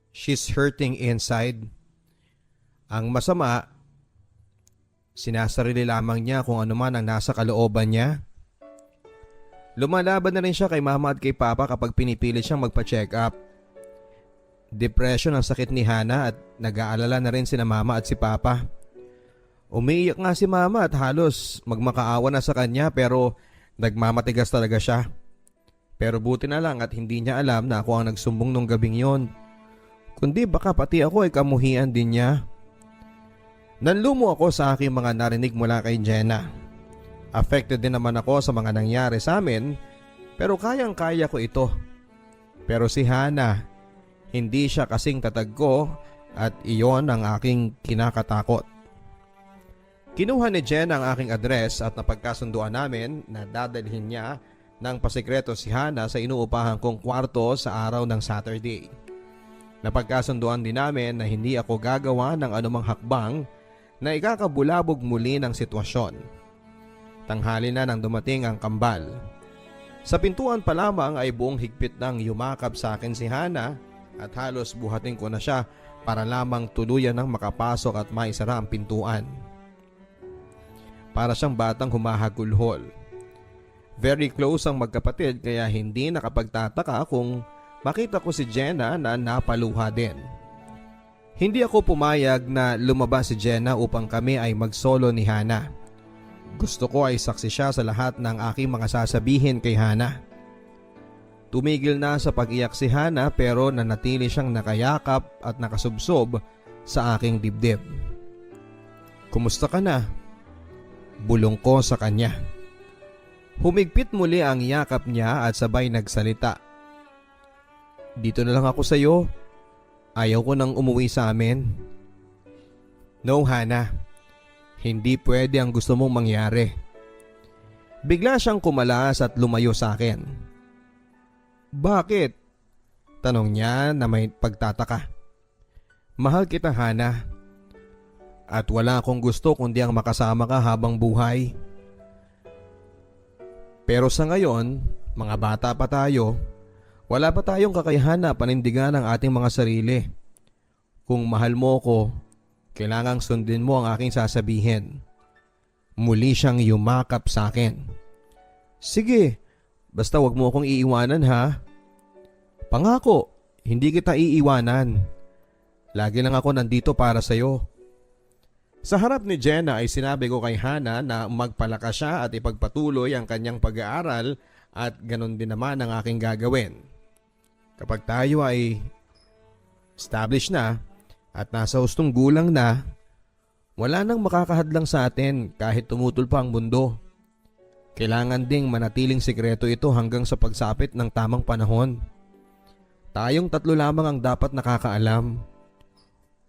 she's hurting inside. Ang masama, sinasarili lamang niya kung ano man ang nasa kalooban niya. Lumalaban na rin siya kay mama at kay papa kapag pinipilit siyang magpa-check up. Depression ang sakit ni Hana at nag-aalala na rin sina mama at si papa. Umiiyak nga si mama at halos magmakaawa na sa kanya pero nagmamatigas talaga siya. Pero buti na lang at hindi niya alam na ako ang nagsumbong nung gabing yon. Kundi baka pati ako ay kamuhian din niya. Nanlumo ako sa aking mga narinig mula kay Jenna. Affected din naman ako sa mga nangyari sa amin pero kayang-kaya ko ito. Pero si Hana, hindi siya kasing tatag ko at iyon ang aking kinakatakot. Kinuha ni Jenna ang aking address at napagkasunduan namin na dadalhin niya ng pasikreto si Hana sa inuupahan kong kwarto sa araw ng Saturday. Napagkasunduan din namin na hindi ako gagawa ng anumang hakbang na ikakabulabog muli ng sitwasyon. Tanghali na nang dumating ang kambal. Sa pintuan pa lamang ay buong higpit nang yumakap sa akin si Hana at halos buhatin ko na siya para lamang tuluyan ng makapasok at maisara ang pintuan. Para siyang batang humahagulhol. Very close ang magkapatid kaya hindi nakapagtataka kung makita ko si Jenna na napaluha din. Hindi ako pumayag na lumabas si Jenna upang kami ay magsolo ni Hana. Gusto ko ay saksi siya sa lahat ng aking mga sasabihin kay Hana. Tumigil na sa pag-iyak si Hana pero nanatili siyang nakayakap at nakasubsob sa aking dibdib. "Kumusta ka na?" Bulong ko sa kanya. Humigpit muli ang yakap niya at sabay nagsalita. "Dito na lang ako sa iyo. Ayaw ko nang umuwi sa amin." "No, Hana. Hindi pwede ang gusto mong mangyari." Bigla siyang kumalas at lumayo sa akin. "Bakit?" Tanong niya na may pagtataka. "Mahal kita, Hana. At wala akong gusto kundi ang makasama ka habang buhay. Pero sa ngayon, mga bata pa tayo, wala pa tayong kakayahan na panindigan ang ating mga sarili. Kung mahal mo ko, kailangang sundin mo ang aking sasabihin." Muli siyang yumakap sa akin. "Sige, basta wag mo akong iiwanan ha." "Pangako, hindi kita iiwanan. Lagi lang ako nandito para sa'yo." Sa harap ni Jenna ay sinabi ko kay Hana na magpalakas siya at ipagpatuloy ang kanyang pag-aaral at ganon din naman ang aking gagawin. Kapag tayo ay established na at nasa hustong gulang na, wala nang makakahadlang sa atin kahit tumutol pa ang mundo. Kailangan ding manatiling sikreto ito hanggang sa pagsapit ng tamang panahon. Tayong tatlo lamang ang dapat nakakaalam.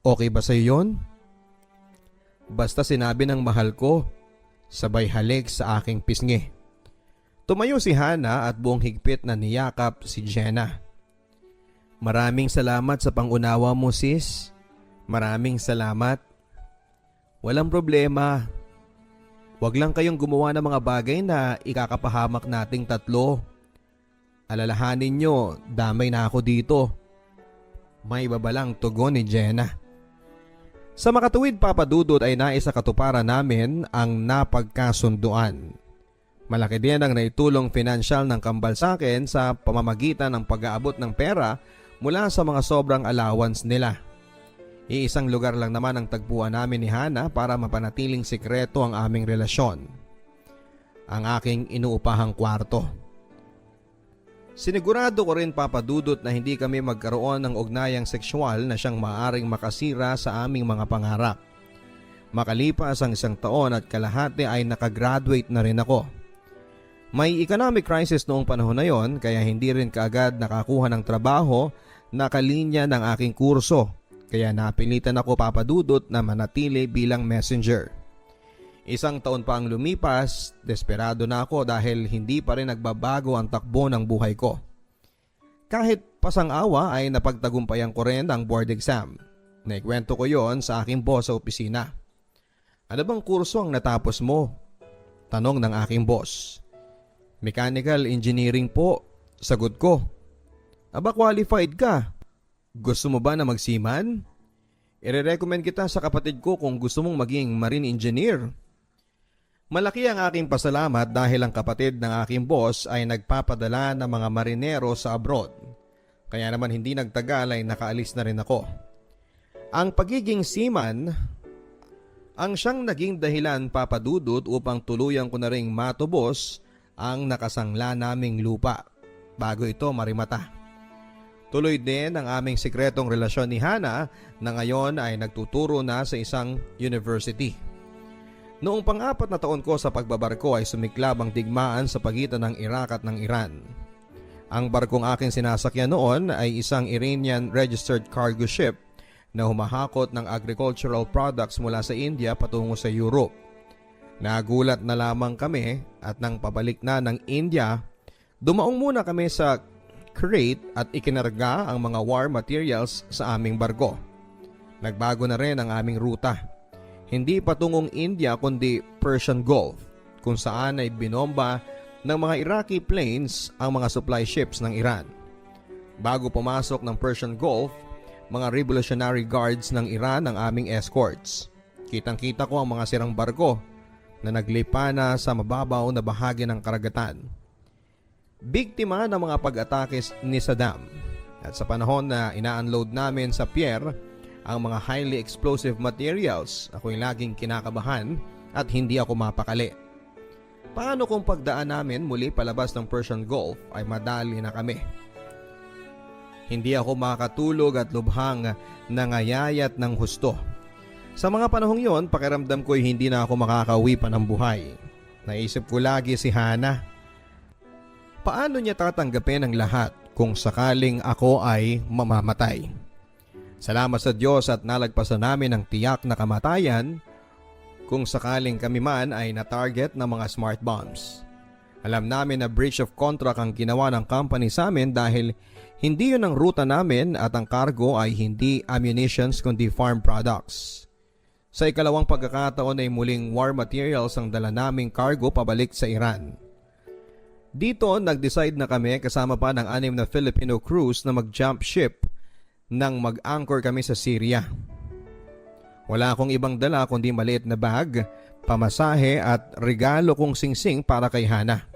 Okay ba sa iyon? Basta sinabi ng mahal ko, sabay halik sa aking pisngi. Tumayo si Hana at buong higpit na niyakap si Jenna. "Maraming salamat sa pangunawa mo, sis. Maraming salamat." "Walang problema. Huwag lang kayong gumawa ng mga bagay na ikakapahamak nating tatlo. Alalahanin nyo, damay na ako dito." May babalang tugon ni Jenna. Sa makatuwid, Papa Dudut, ay naisa katuparan namin ang napagkasunduan. Malaki din ang naitulong pinansyal ng kambal sa akin sa pamamagitan ng pag-aabot ng pera mula sa mga sobrang allowance nila. Iisang lugar lang naman ang tagpuan namin ni Hana para mapanatiling sikreto ang aming relasyon. Ang aking inuupahang kwarto. Sinigurado ko rin, Papa Dudut, na hindi kami magkaroon ng ugnayang sexual na siyang maaring makasira sa aming mga pangarap. Makalipas ang 1 taon at kalahati ay nakagraduate na rin ako. May economic crisis noong panahon na yon kaya hindi rin kaagad nakakuha ng trabaho na kalinya ng aking kurso. Kaya napilitan ako, Papa Dudut, na manatili bilang messenger. 1 taon pa ang lumipas, desperado na ako dahil hindi pa rin nagbabago ang takbo ng buhay ko. Kahit pasang-awa ay napagtagumpayan ko rin ang board exam. Naikwento ko yon sa aking boss sa opisina. "Ano bang kurso ang natapos mo?" tanong ng aking boss. "Mechanical engineering po," sagot ko. "Aba, qualified ka. Gusto mo ba na magseaman? Ire-recommend kita sa kapatid ko kung gusto mong maging marine engineer." Malaki ang aking pasalamat dahil ang kapatid ng aking boss ay nagpapadala ng mga marinero sa abroad. Kaya naman hindi nagtagal ay nakaalis na rin ako. Ang pagiging seaman ang siyang naging dahilan, Papa Dudut, upang tuluyan ko na ring matubos ang nakasangla naming lupa bago ito marimata. Tuloy din ang aming sikretong relasyon ni Hana na ngayon ay nagtuturo na sa isang university. Noong pang-4 na taon ko sa pagbabarko ay sumiklab ang digmaan sa pagitan ng Iraq at ng Iran. Ang barkong aking sinasakyan noon ay isang Iranian registered cargo ship na humahakot ng agricultural products mula sa India patungo sa Europe. Nagulat na lamang kami at nang pabalik na ng India, dumaong muna kami sa crate at ikinarga ang mga war materials sa aming barko. Nagbago na rin ang aming ruta. Hindi patungong India kundi Persian Gulf, kung saan ay binomba ng mga Iraqi planes ang mga supply ships ng Iran. Bago pumasok ng Persian Gulf, mga Revolutionary Guards ng Iran ang aming escorts. Kitang-kita ko ang mga sirang barko na naglipa na sa mababaw na bahagi ng karagatan. Biktima ng mga pag-atake ni Saddam. At sa panahon na ina-unload namin sa pier ang mga highly explosive materials, ako'y laging kinakabahan at hindi ako mapakali. Paano kung pagdaan namin muli palabas ng Persian Gulf ay madali na kami? Hindi ako makatulog at lubhang nangayayat ng husto. Sa mga panahong yon, pakiramdam ko'y hindi na ako makakauwi pa ng buhay. Naisip ko lagi si Hana. Paano niya tatanggapin ang lahat kung sakaling ako ay mamamatay? Salamat sa Diyos at nalagpasan namin ang tiyak na kamatayan kung sakaling kami man ay na-target ng mga smart bombs. Alam namin na breach of contract ang ginawa ng company sa amin dahil hindi yun ang ruta namin at ang cargo ay hindi ammunitions kundi farm products. Sa ikalawang pagkakataon ay muling war materials ang dala naming cargo pabalik sa Iran. Dito nag-decide na kami kasama pa ng 6 na Filipino crews na mag-jump ship nang mag-anchor kami sa Syria. Wala akong ibang dala kundi maliit na bag, pamasahe at regalo kong singsing para kay Hana.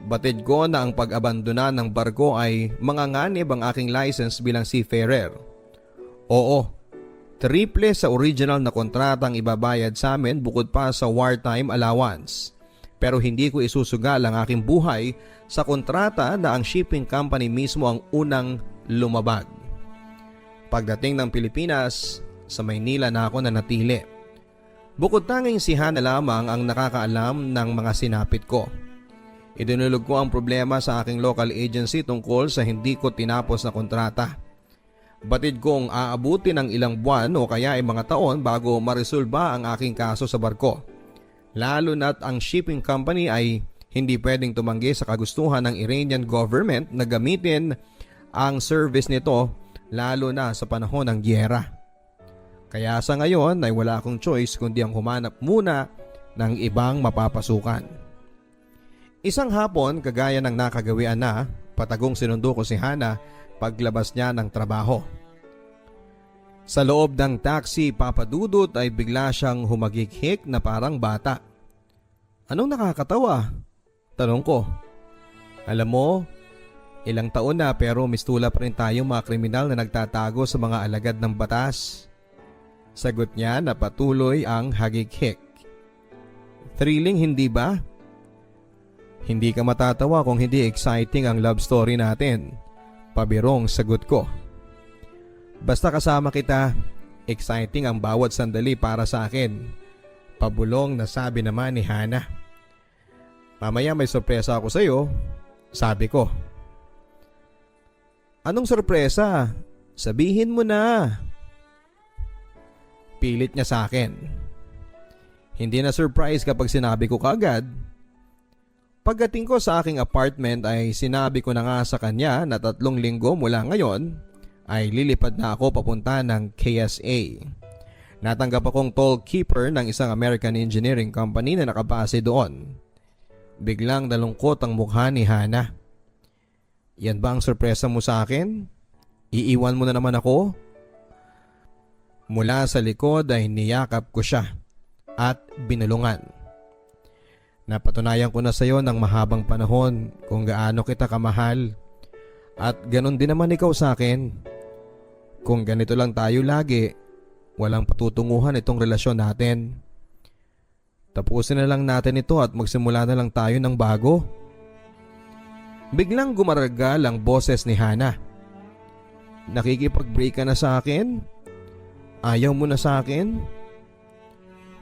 Batid ko na ang pag-abandona ng barko ay manganganib ang aking license bilang seafarer. Oo, triple sa original na kontratang ibabayad sa amin bukod pa sa wartime allowance. Pero hindi ko isusugal ang aking buhay sa kontrata na ang shipping company mismo ang unang lumabag. Pagdating ng Pilipinas, sa Maynila na ako nanatili. Bukod tanging si Hana lamang ang nakakaalam ng mga sinapit ko. Idinulog ko ang problema sa aking local agency tungkol sa hindi ko tinapos na kontrata. Batid kong aabuti ng ilang buwan o kaya ay mga taon bago maresolba ang aking kaso sa barko. Lalo na't ang shipping company ay hindi pwedeng tumanggi sa kagustuhan ng Iranian government na gamitin ang service nito lalo na sa panahon ng giyera. Kaya sa ngayon ay wala akong choice kundi ang humanap muna ng ibang mapapasukan. Isang hapon, kagaya ng nakagawian na, patagong sinundo ko si Hana paglabas niya ng trabaho. Sa loob ng taxi, papadudot ay bigla siyang humagighik na parang bata. Anong nakakatawa? Tanong ko. Alam mo, ilang taon na pero mistula pa rin tayong mga kriminal na nagtatago sa mga alagad ng batas. Sagot niya na patuloy ang hagighik. Thrilling, hindi ba? Hindi ka matatawa kung hindi exciting ang love story natin. Pabirong sagot ko. Basta kasama kita, exciting ang bawat sandali para sa akin. Pabulong na sabi naman ni Hana. Mamaya may sorpresa ako sa iyo, sabi ko. Anong sorpresa? Sabihin mo na. Pilit niya sa akin. Hindi na surprise kapag sinabi ko kaagad. Pagdating ko sa aking apartment ay sinabi ko na nga sa kanya na 3 linggo mula ngayon ay lilipad na ako papunta ng KSA. Natanggap akong tollkeeper ng isang American engineering company na nakabase doon. Biglang nalungkot ang mukha ni Hana. Yan ba ang sorpresa mo sa akin? Iiwan mo na naman ako? Mula sa likod ay niyakap ko siya at binulungan. Napatunayan ko na sa iyo ng mahabang panahon kung gaano kita kamahal. At ganon din naman ikaw sa akin. Kung ganito lang tayo lagi, walang patutunguhan itong relasyon natin. Tapusin na lang natin ito at magsimula na lang tayo ng bago. Biglang gumaragal ang boses ni Hana. Nakikipag-break ka na sa akin? Ayaw mo na sa akin?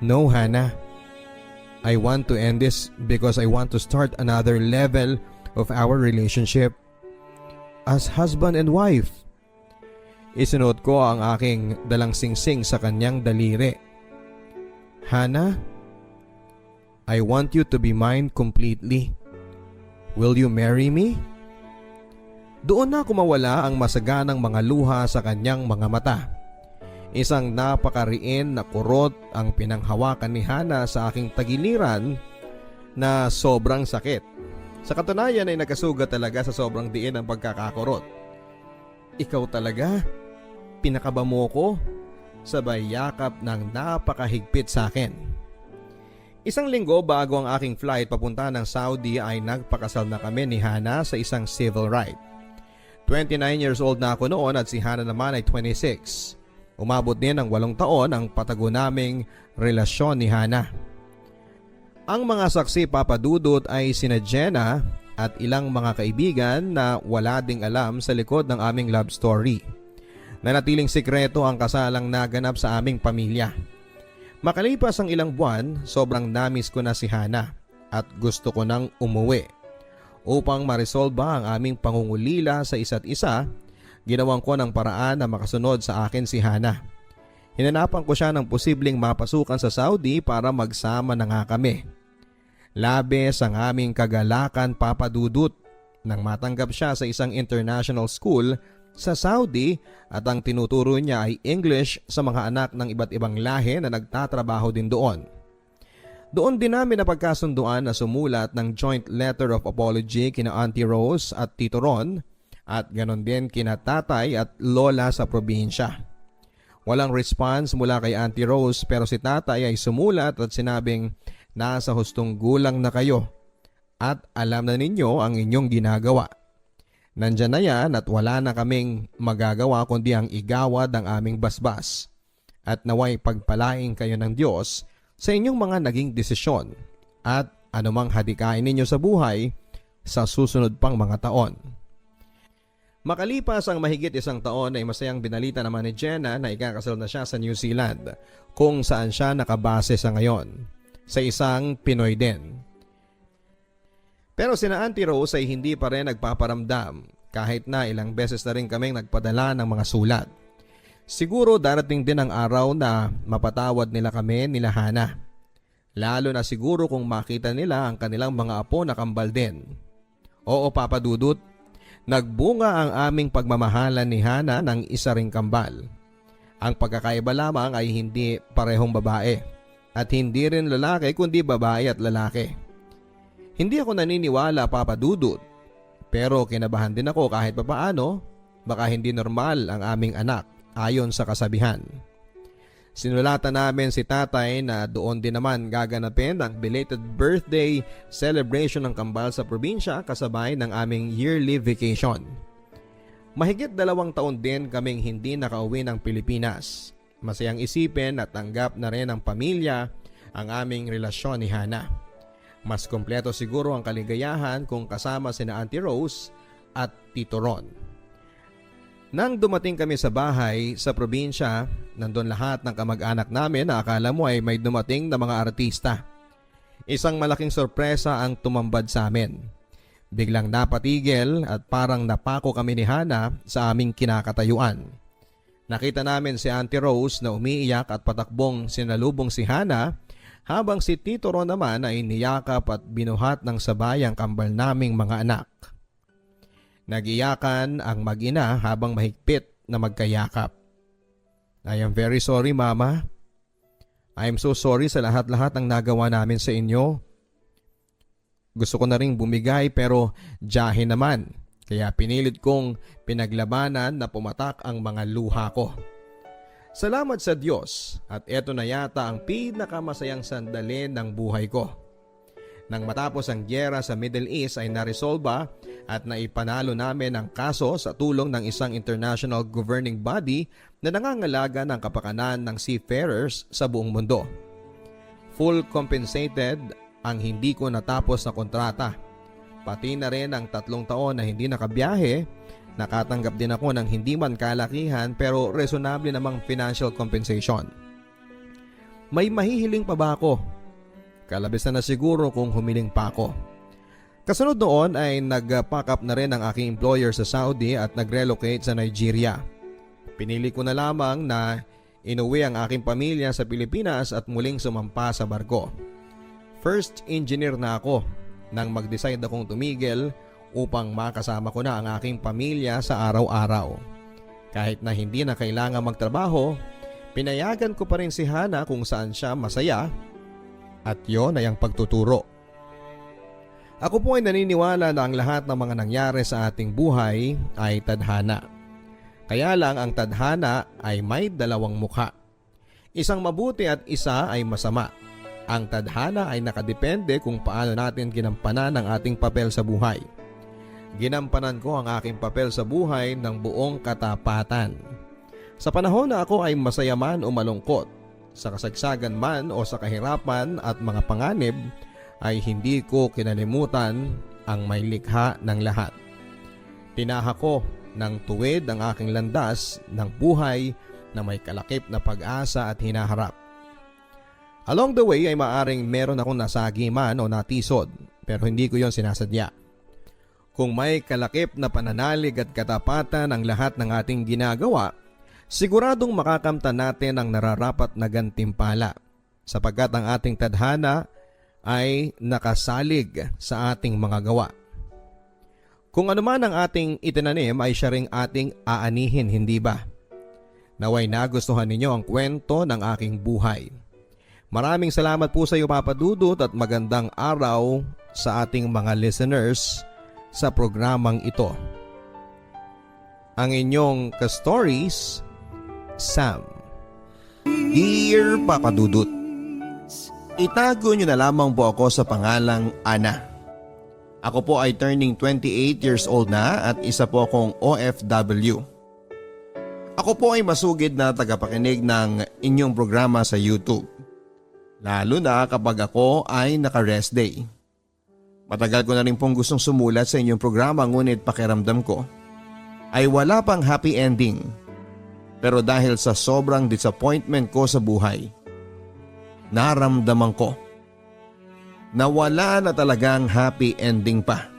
No, Hana. I want to end this because I want to start another level of our relationship as husband and wife. Isinuot ko ang aking dalang singsing sa kanyang daliri. Hana, I want you to be mine completely. Will you marry me? Doon na kumawala ang masaganang mga luha sa kanyang mga mata. Isang napakariin na kurot ang pinanghawakan ni Hana sa aking tagiliran na sobrang sakit. Sa katunayan ay nagkasugat talaga sa sobrang diin ang pagkakakurot. Ikaw talaga? pinakaba mo ko, sabay yakap ng napakahigpit sa akin. Isang linggo bago ang aking flight papunta ng Saudi ay nagpakasal na kami ni Hana sa isang civil rite. 29 years old na ako noon at si Hana naman ay 26. Umabot din ng 8 taon ang patago naming relasyon ni Hana. Ang mga saksi papadudot ay sina Jenna at ilang mga kaibigan na wala ding alam sa likod ng aming love story. Nanatiling sikreto ang kasalang naganap sa aming pamilya. Makalipas ang ilang buwan, sobrang namiss ko na si Hana at gusto ko nang umuwi. Upang ma-resolve ang aming pangungulila sa isa't isa, ginawan ko ng paraan na makasunod sa akin si Hana. Hinanapan ko siya ng posibleng mapasukan sa Saudi para magsama na nga kami. Labis ang aming kagalakan papadudot nang matanggap siya sa isang international school sa Saudi at ang tinuturo niya ay English sa mga anak ng iba't ibang lahi na nagtatrabaho din doon. Doon din namin napagkasunduan na sumulat ng joint letter of apology kina Auntie Rose at Tito Ron at ganon din kina tatay at lola sa probinsya. Walang response mula kay Auntie Rose pero si tatay ay sumulat at sinabing nasa hustong gulang na kayo at alam na ninyo ang inyong ginagawa. Nandyan na yan at wala na kaming magagawa kundi ang igawad ang aming basbas at naway pagpalaing kayo ng Diyos sa inyong mga naging desisyon at anumang hadikain ninyo sa buhay sa susunod pang mga taon. Makalipas ang mahigit 1 taon ay masayang binalita naman ni Jenna na ikakasal na siya sa New Zealand kung saan siya nakabase sa ngayon, sa isang Pinoy din. Pero sina Auntie Rose ay hindi pa rin nagpaparamdam kahit na ilang beses na rin kaming nagpadala ng mga sulat. Siguro darating din ang araw na mapatawad nila kami nila Hana. Lalo na siguro kung makita nila ang kanilang mga apo na kambal din. Oo papadudot, nagbunga ang aming pagmamahalan ni Hana ng isa ring kambal. Ang pagkakaiba lamang ay hindi parehong babae at hindi rin lalaki kundi babae at lalaki. Hindi ako naniniwala papadudot pero kinabahan din ako kahit papaano baka hindi normal ang aming anak ayon sa kasabihan. Sinulatan namin si tatay na doon din naman gaganapin ang belated birthday celebration ng kambal sa probinsya kasabay ng aming yearly vacation. Mahigit 2 taon din kaming hindi nakauwi ng Pilipinas. Masayang isipin at tanggap na rin ng pamilya ang aming relasyon ni Hana. Mas kompleto siguro ang kaligayahan kung kasama sina Auntie Rose at Tito Ron. Nang dumating kami sa bahay sa probinsya, nandun lahat ng kamag-anak namin na akala mo ay may dumating na mga artista. Isang malaking sorpresa ang tumambad sa amin. Biglang napatigil at parang napako kami ni Hana sa aming kinakatayuan. Nakita namin si Auntie Rose na umiiyak at patakbong sinalubong si Hana habang si Tito Ron naman ay niyakap at binuhat ng sabay ang kambal naming mga anak. Nagiyakan ang mag-ina habang mahigpit na magkayakap. I am very sorry, Mama. I am so sorry sa lahat-lahat ng nagawa namin sa inyo. Gusto ko na ring bumigay pero jahe naman. Kaya pinilit kong pinaglabanan na pumatak ang mga luha ko. Salamat sa Diyos at eto na yata ang pinakamasayang sandali ng buhay ko. Nang matapos ang gyera sa Middle East ay naresolba at naipanalo namin ang kaso sa tulong ng isang international governing body na nangangalaga ng kapakanan ng seafarers sa buong mundo. Full compensated ang hindi ko natapos na kontrata. Pati na rin ang 3 taon na hindi nakabiyahe, nakatanggap din ako ng hindi man kalakihan pero reasonable namang financial compensation. May mahihiling pa ba ako? Kalabis na siguro kung humiling pa ako. Kasunod noon ay nag-pack up na rin ang aking employer sa Saudi at nag-relocate sa Nigeria. Pinili ko na lamang na inuwi ang aking pamilya sa Pilipinas at muling sumampa sa barko. First engineer na ako nang mag-decide akong tumigil upang makasama ko na ang aking pamilya sa araw-araw. Kahit na hindi na kailangan magtrabaho, pinayagan ko pa rin si Hana kung saan siya masaya. At yon ay ang pagtuturo. Ako po ay naniniwala na ang lahat ng mga nangyari sa ating buhay ay tadhana. Kaya lang ang tadhana ay may dalawang mukha. Isang mabuti at isa ay masama. Ang tadhana ay nakadepende kung paano natin ginampanan ang ating papel sa buhay. Ginampanan ko ang aking papel sa buhay ng buong katapatan. Sa panahon na ako ay masaya man o malungkot, sa kasagsagan man o sa kahirapan at mga panganib, ay hindi ko kinalimutan ang may likha ng lahat. Tinaha ko ng tuwid ang aking landas ng buhay na may kalakip na pag-asa at hinaharap. Along the way ay maaring meron akong nasagi man o natisod, pero hindi ko yon sinasadya. Kung may kalakip na pananalig at katapatan ang lahat ng ating ginagawa, siguradong makakamtan natin ang nararapat na gantimpala, sapagkat ang ating tadhana ay nakasalig sa ating mga gawa. Kung ano man ang ating itinanim ay siya ring ating aanihin, hindi ba? Naway nagustuhan ninyo ang kwento ng aking buhay. Maraming salamat po sa iyo, Papa Dudut, at magandang araw sa ating mga listeners sa programang ito. Ang inyong ka-stories, Sam. Dear Papa Dudut, itago niyo na lamang po ako sa pangalang Ana. Ako po ay turning 28 years old na at isa po akong OFW. Ako po ay masugid na tagapakinig ng inyong programa sa YouTube. Lalo na kapag ako ay naka-rest day. Matagal ko na rin pong gustong sumulat sa inyong programa, ngunit pakiramdam ko ay wala pang happy ending. Pero dahil sa sobrang disappointment ko sa buhay, naramdaman ko na wala na talagang happy ending pa.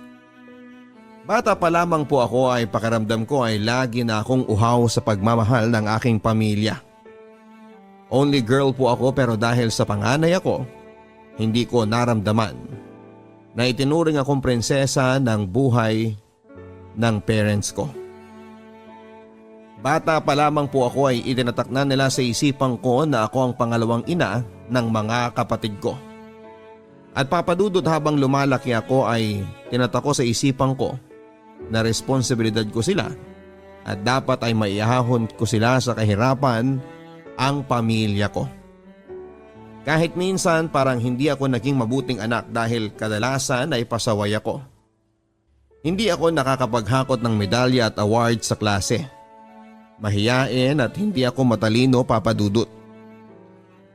Bata pa lamang po ako ay pakiramdam ko ay lagi na akong uhaw sa pagmamahal ng aking pamilya. Only girl po ako, pero dahil sa panganay ako, hindi ko naramdaman na itinuring akong prinsesa ng buhay ng parents ko. Bata pa lamang po ako ay itinatakna nila sa isipan ko na ako ang pangalawang ina ng mga kapatid ko. At papadudod habang lumalaki ako ay tinatako sa isipan ko na responsibilidad ko sila at dapat ay maihahon ko sila sa kahirapan ang pamilya ko. Kahit minsan parang hindi ako naging mabuting anak dahil kadalasan ay pasaway ako. Hindi ako nakakapaghakot ng medalya at award sa klase. Mahiyain at hindi ako matalino, Papa Dudut.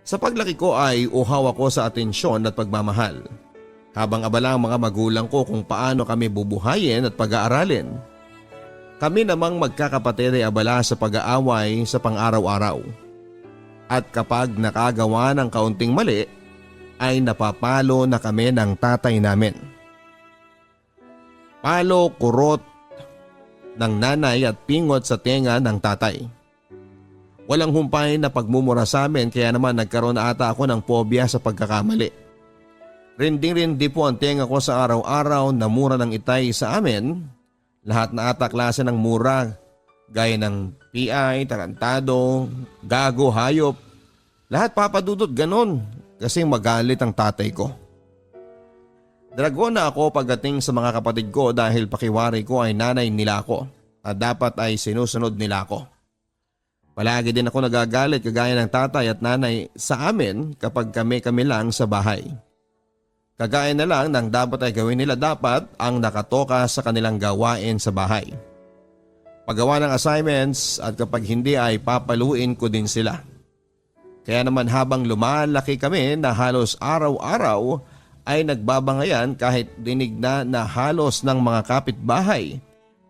Sa paglaki ko ay uhaw ako sa atensyon at pagmamahal, habang abala ang mga magulang ko kung paano kami bubuhayin at pag-aaralin. Kami namang magkakapatid ay abala sa pag-aaway sa pang-araw-araw. At kapag nakagawa ng kaunting mali, ay napapalo na kami ng tatay namin. Palo, kurot ng nanay at pingot sa tenga ng tatay. Walang humpay na pagmumura sa amin, kaya naman nagkaroon na ata ako ng pobya sa pagkakamali. Rinding-rindi po ang tenga ko sa araw-araw na mura ng itay sa amin. Lahat na ata klase ng mura, gaya ng PI, tarantado, gago, hayop. Lahat, Papa Dudut, ganon, kasi magalit ang tatay ko. Dragon na ako pagdating sa mga kapatid ko dahil pakiwari ko ay nanay nila ako at dapat ay sinusunod nila ako. Palagi din ako nagagalit kagaya ng tatay at nanay sa amin kapag kami lang sa bahay. Kagaya na lang ng dapat ay gawin nila, dapat ang nakatoka sa kanilang gawain sa bahay. Paggawa ng assignments at kapag hindi ay papaluin ko din sila. Kaya naman habang lumalaki kami na halos araw-araw ay nagbabangayan kahit dinig na halos ng mga kapitbahay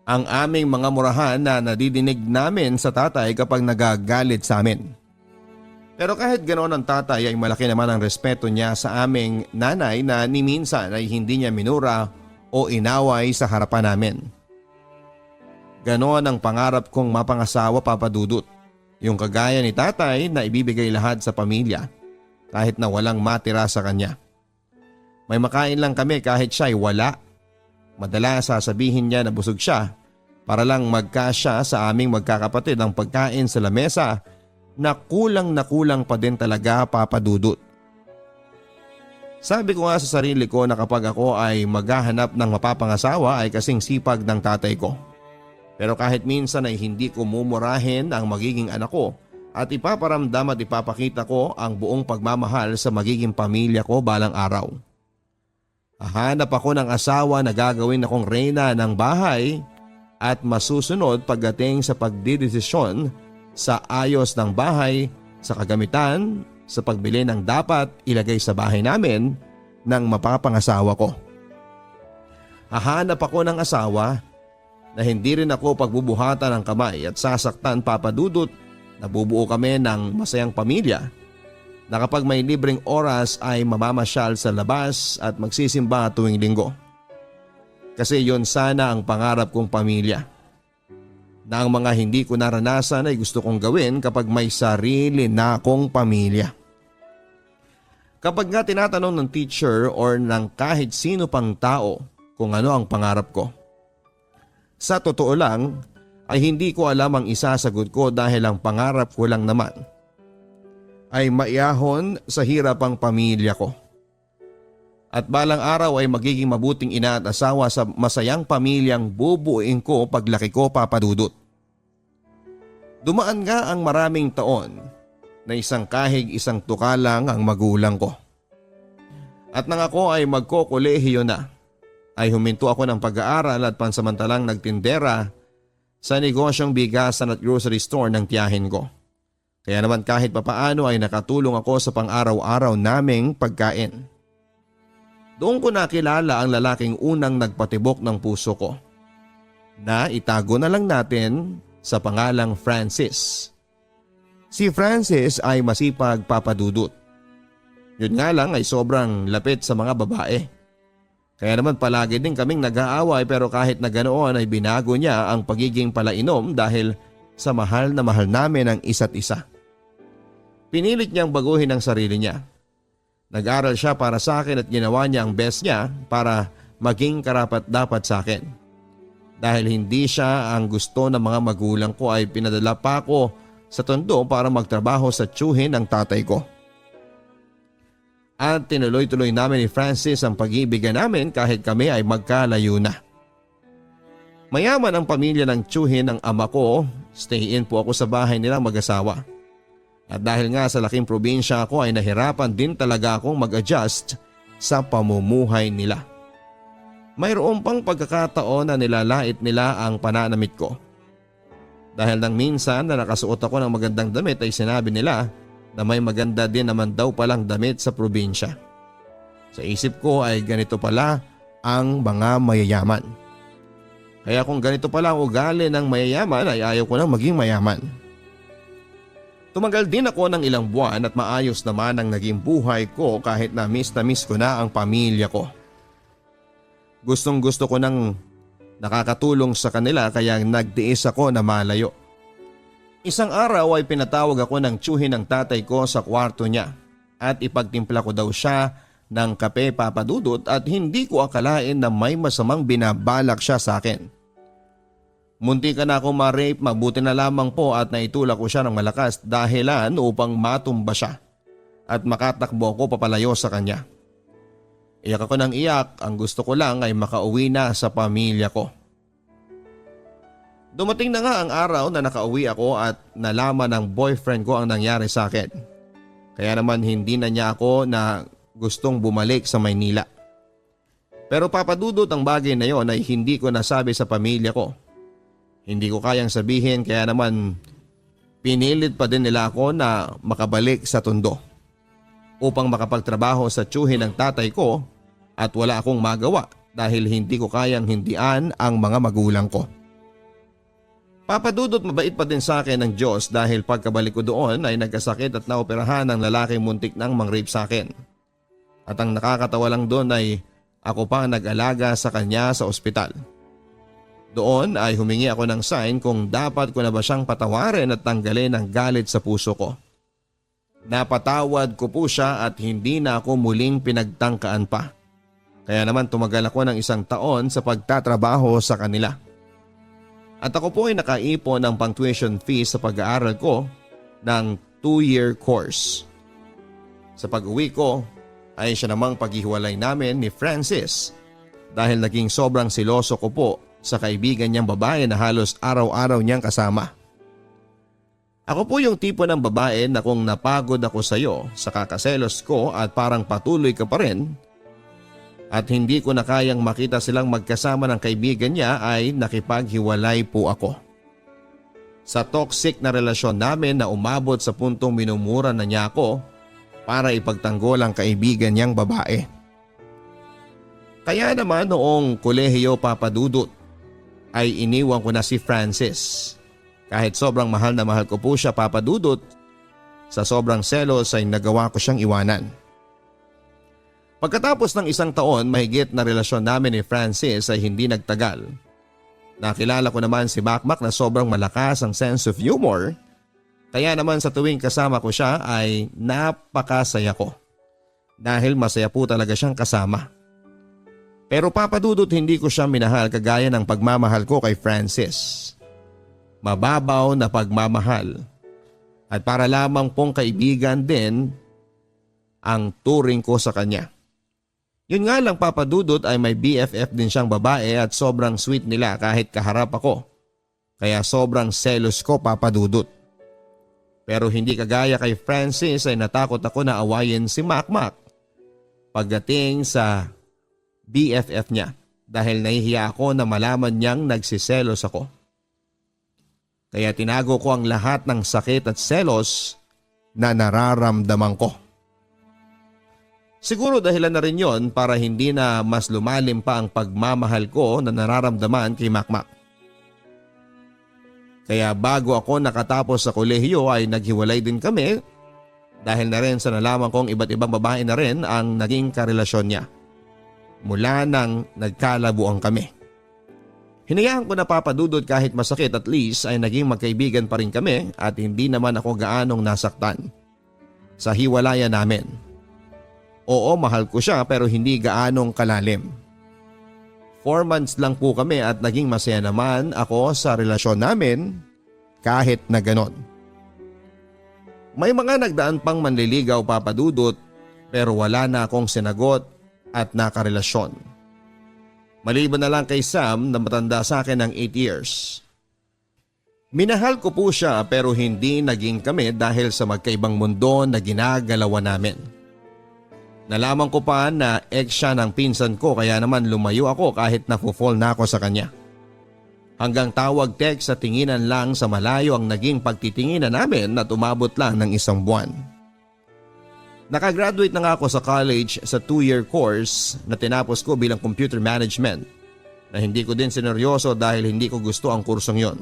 ang aming mga murahan na nadidinig namin sa tatay kapag nagagalit sa amin. Pero kahit ganoon ang tatay ay malaki naman ang respeto niya sa aming nanay na ni minsan ay hindi niya minura o inaway sa harapan namin. Ganoon ang pangarap kong mapangasawa, Papa Dudut. Yung kagaya ni tatay na ibibigay lahat sa pamilya kahit na walang matira sa kanya. May makain lang kami kahit siya ay wala. Madalas sasabihin niya na busog siya para lang magkasya sa aming magkakapatid ang pagkain sa lamesa na kulang pa din talaga, Papa Dudut. Sabi ko nga sa sarili ko na kapag ako ay maghahanap ng mapapangasawa ay kasing sipag ng tatay ko. Pero kahit minsan ay hindi ko mumurahin ang magiging anak ko at ipaparamdam at ipapakita ko ang buong pagmamahal sa magiging pamilya ko balang araw. Hahanap ako ng asawa na gagawin akong reyna ng bahay at masusunod pagdating sa pagdidesisyon sa ayos ng bahay, sa kagamitan, sa pagbili ng dapat ilagay sa bahay namin ng mapapangasawa ko. Hahanap ako ng asawa na hindi rin ako pagbubuhatan ng kamay at sasaktan papadudot na bubuo kami ng masayang pamilya na kapag may libreng oras ay mamamasyal sa labas at magsisimba tuwing linggo. Kasi yon sana ang pangarap kong pamilya. Na ang mga hindi ko naranasan ay gusto kong gawin kapag may sarili na akong pamilya. Kapag nga tinatanong ng teacher or ng kahit sino pang tao kung ano ang pangarap ko, sa totoo lang ay hindi ko alam ang isasagot ko dahil ang pangarap ko lang naman ay maiyahon sa hirap ang pamilya ko. At balang araw ay magiging mabuting ina at asawa sa masayang pamilyang bubuuin ko paglaki ko, Papa Dudut. Dumaan nga ang maraming taon na isang kahig isang tuka lang ang magulang ko. At nang ako ay magkokolehiyo na, ay huminto ako ng pag-aaral at pansamantalang nagtindera sa negosyong bigasan at grocery store ng tiyahin ko. Kaya naman kahit papaano ay nakatulong ako sa pang-araw-araw naming pagkain. Doon ko nakilala ang lalaking unang nagpatibok ng puso ko, na itago na lang natin sa pangalang Francis. Si Francis ay masipag, Papa Dudut. Yun nga lang ay sobrang lapit sa mga babae. Kaya naman palagi din kaming nag-aaway pero kahit na ganoon ay binago niya ang pagiging palainom dahil sa mahal na mahal namin ang isa't isa. Pinilit niyang baguhin ang sarili niya. Nag-aral siya para sa akin at ginawa niya ang best niya para maging karapat-dapat sa akin. Dahil hindi siya ang gusto ng mga magulang ko ay pinadala pa ako sa Tondo para magtrabaho sa tiyuhin ng tatay ko. At tinuloy-tuloy namin ni Francis ang pag-iibigan namin kahit kami ay magkalayo na. Mayaman ang pamilya ng tiyuhin ng ama ko, stay in po ako sa bahay nilang mag-asawa. At dahil nga sa laking probinsya ako ay nahirapan din talaga akong mag-adjust sa pamumuhay nila. Mayroon pang pagkakataon na nilalait nila ang pananamit ko. Dahil nang minsan na nakasuot ako ng magandang damit ay sinabi nila na may maganda din naman daw palang damit sa probinsya. Sa isip ko ay ganito pala ang mga mayayaman. Kaya kung ganito pala ang ugali ng mayayaman ay ayaw ko nang maging mayaman. Tumagal din ako ng ilang buwan at maayos naman ang naging buhay ko kahit na miss ko na ang pamilya ko. Gustong gusto ko nang nakakatulong sa kanila kaya nagtiis ako na malayo. Isang araw ay pinatawag ako ng tiyuhin ng tatay ko sa kwarto niya at ipagtimpla ko daw siya ng kape, Papa Dudut, at hindi ko akalain na may masamang binabalak siya sa akin. Munti ka na ako ma-rape, mabuti na lamang po at naitulak ko siya ng malakas dahilan upang matumba siya at makatakbo ko papalayo sa kanya. Iyak ako ng iyak, ang gusto ko lang ay makauwi na sa pamilya ko. Dumating na nga ang araw na nakauwi ako at nalaman ng boyfriend ko ang nangyari sa akin. Kaya naman hindi na niya ako na gustong bumalik sa Maynila. Pero Papa Dudut, ang bagay na yon ay hindi ko nasabi sa pamilya ko. Hindi ko kayang sabihin kaya naman pinilit pa din nila ako na makabalik sa Tondo upang makapagtrabaho sa tiyuhin ng tatay ko at wala akong magawa dahil hindi ko kayang hindian ang mga magulang ko. Papa Dudut, mabait pa din sa akin ng Diyos dahil pagkabalik ko doon ay nagkasakit at naoperahan ng lalaking muntik nang mang-rape sa akin. At ang nakakatawa lang doon ay ako pa nag-alaga sa kanya sa ospital. Doon ay humingi ako ng sign kung dapat ko na ba siyang patawarin at tanggalin ang galit sa puso ko. Napatawad ko po siya at hindi na ako muling pinagtangkaan pa. Kaya naman tumagal ako ng 1 taon sa pagtatrabaho sa kanila. At ako po ay nakaipon ng pang-tuition fees sa pag-aaral ko ng 2-year course. Sa pag-uwi ko ay siya namang paghihiwalay namin ni Francis dahil naging sobrang siloso ko po sa kaibigan niyang babae na halos araw-araw niyang kasama. Ako po yung tipo ng babae na kung napagod ako sa iyo sa kakaselos ko at parang patuloy ka pa rin at hindi ko na kayang makita silang magkasama ng kaibigan niya ay nakipaghiwalay po ako. Sa toxic na relasyon namin na umabot sa puntong minumura na niya ako para ipagtanggol ang kaibigan niyang babae. Kaya naman noong kolehiyo papadudot ay iniwan ko na si Francis. Kahit sobrang mahal na mahal ko po siya papadudot, sa sobrang selos ay nagawa ko siyang iwanan. Pagkatapos ng 1 taon mahigit na relasyon namin ni Francis ay hindi nagtagal. Nakilala ko naman si Makmak na sobrang malakas ang sense of humor. Kaya naman sa tuwing kasama ko siya ay napakasaya ko. Dahil masaya po talaga siyang kasama. Pero papadudot hindi ko siya minahal kagaya ng pagmamahal ko kay Francis. Mababaw na pagmamahal. At para lamang pong kaibigan din ang turing ko sa kanya. Yun nga lang papadudot ay may BFF din siyang babae at sobrang sweet nila kahit kaharap ako. Kaya sobrang selos ko papadudot. Pero hindi kagaya kay Francis ay natakot ako na awayin si Makmak pagdating sa BFF niya dahil nahihiya ako na malaman niyang nagsiselos ako. Kaya tinago ko ang lahat ng sakit at selos na nararamdaman ko. Siguro dahilan na rin yon para hindi na mas lumalim pa ang pagmamahal ko na nararamdaman kay Makmak. Kaya bago ako nakatapos sa kolehiyo ay naghiwalay din kami dahil na rin sa nalaman kong iba't ibang babae na rin ang naging karelasyon niya. Mula nang nagkalabuan kami. Hinayaan ko na papadudod kahit masakit at least ay naging magkaibigan pa rin kami at hindi naman ako gaanong nasaktan sa hiwalayan namin. Oo, mahal ko siya pero hindi gaanong kalalim. 4 months lang po kami at naging masaya naman ako sa relasyon namin kahit na ganon. May mga nagdaan pang manliligaw papadudot pero wala na akong sinagot at nakarelasyon. Maliban na lang kay Sam na matanda sa akin ng 8 years. Minahal ko po siya pero hindi naging kami dahil sa magkaibang mundo na ginagalawan namin. Nalaman ko pa na ex siya ng pinsan ko kaya naman lumayo ako kahit napo-fall na ako sa kanya. Hanggang tawag text sa tinginan lang sa malayo ang naging pagtitinginan namin at umabot lang ng 1 buwan. Nakagraduate na nga ako sa college sa 2-year course na tinapos ko bilang computer management na hindi ko din sineryoso dahil hindi ko gusto ang kursong yon.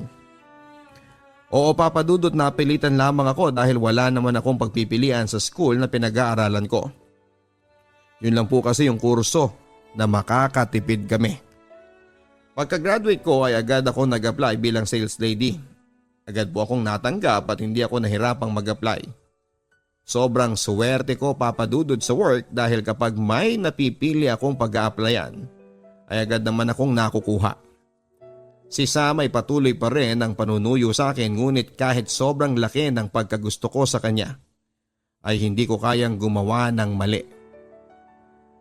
Oo papadudot na pilitan lamang ako dahil wala naman akong pagpipilian sa school na pinag-aaralan ko. Yun lang po kasi yung kurso na makakatipid kami. Pagka-graduate ko ay agad ako nag-apply bilang sales lady. Agad po akong natanggap at hindi ako nahirapang mag-apply. Sobrang swerte ko papadudod sa work dahil kapag may napipili akong pag-a-applyan ay agad naman akong nakukuha. Si Sam ay patuloy pa rin ang panunuyo sa akin ngunit kahit sobrang laki ng pagkagusto ko sa kanya ay hindi ko kayang gumawa ng mali.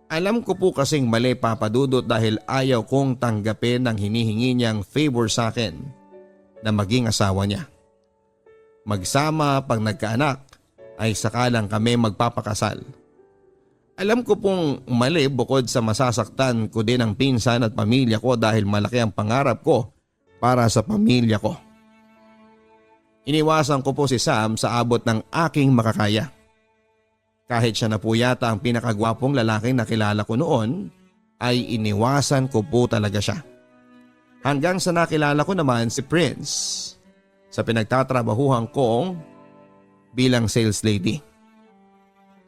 Alam ko po kasing mali papadudot dahil ayaw kong tanggapin ang hinihingi niyang favor sa akin na maging asawa niya. Magsama pag nagkaanak ay sakalang kami magpapakasal. Alam ko pong mali bukod sa masasaktan ko din ang pinsan at pamilya ko dahil malaki ang pangarap ko para sa pamilya ko. Iniwasan ko po si Sam sa abot ng aking makakaya. Kahit siya na po yata ang pinakagwapong lalaking nakilala ko noon, ay iniwasan ko po talaga siya. Hanggang sa nakilala ko naman si Prince sa pinagtatrabahuhan kong bilang sales lady.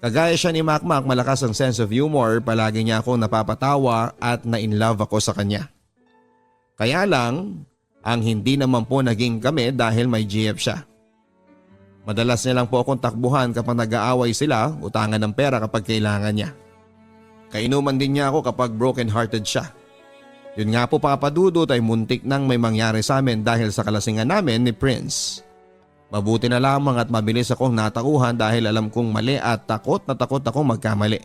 Kagaya siya ni Makmak, malakas ang sense of humor, palagi niya akong napapatawa at na-inlove ako sa kanya. Kaya lang, ang hindi naman po naging kami dahil may GF siya. Madalas niya lang po akong takbuhan kapag nag-aaway sila, utangan ng pera kapag kailangan niya. Kainuman din niya ako kapag broken hearted siya. Yun nga po papadudot ay muntik nang may mangyari sa amin dahil sa kalasingan namin ni Prince. Mabuti na lamang at mabilis akong natakuhan dahil alam kong mali at takot na takot akong magkamali.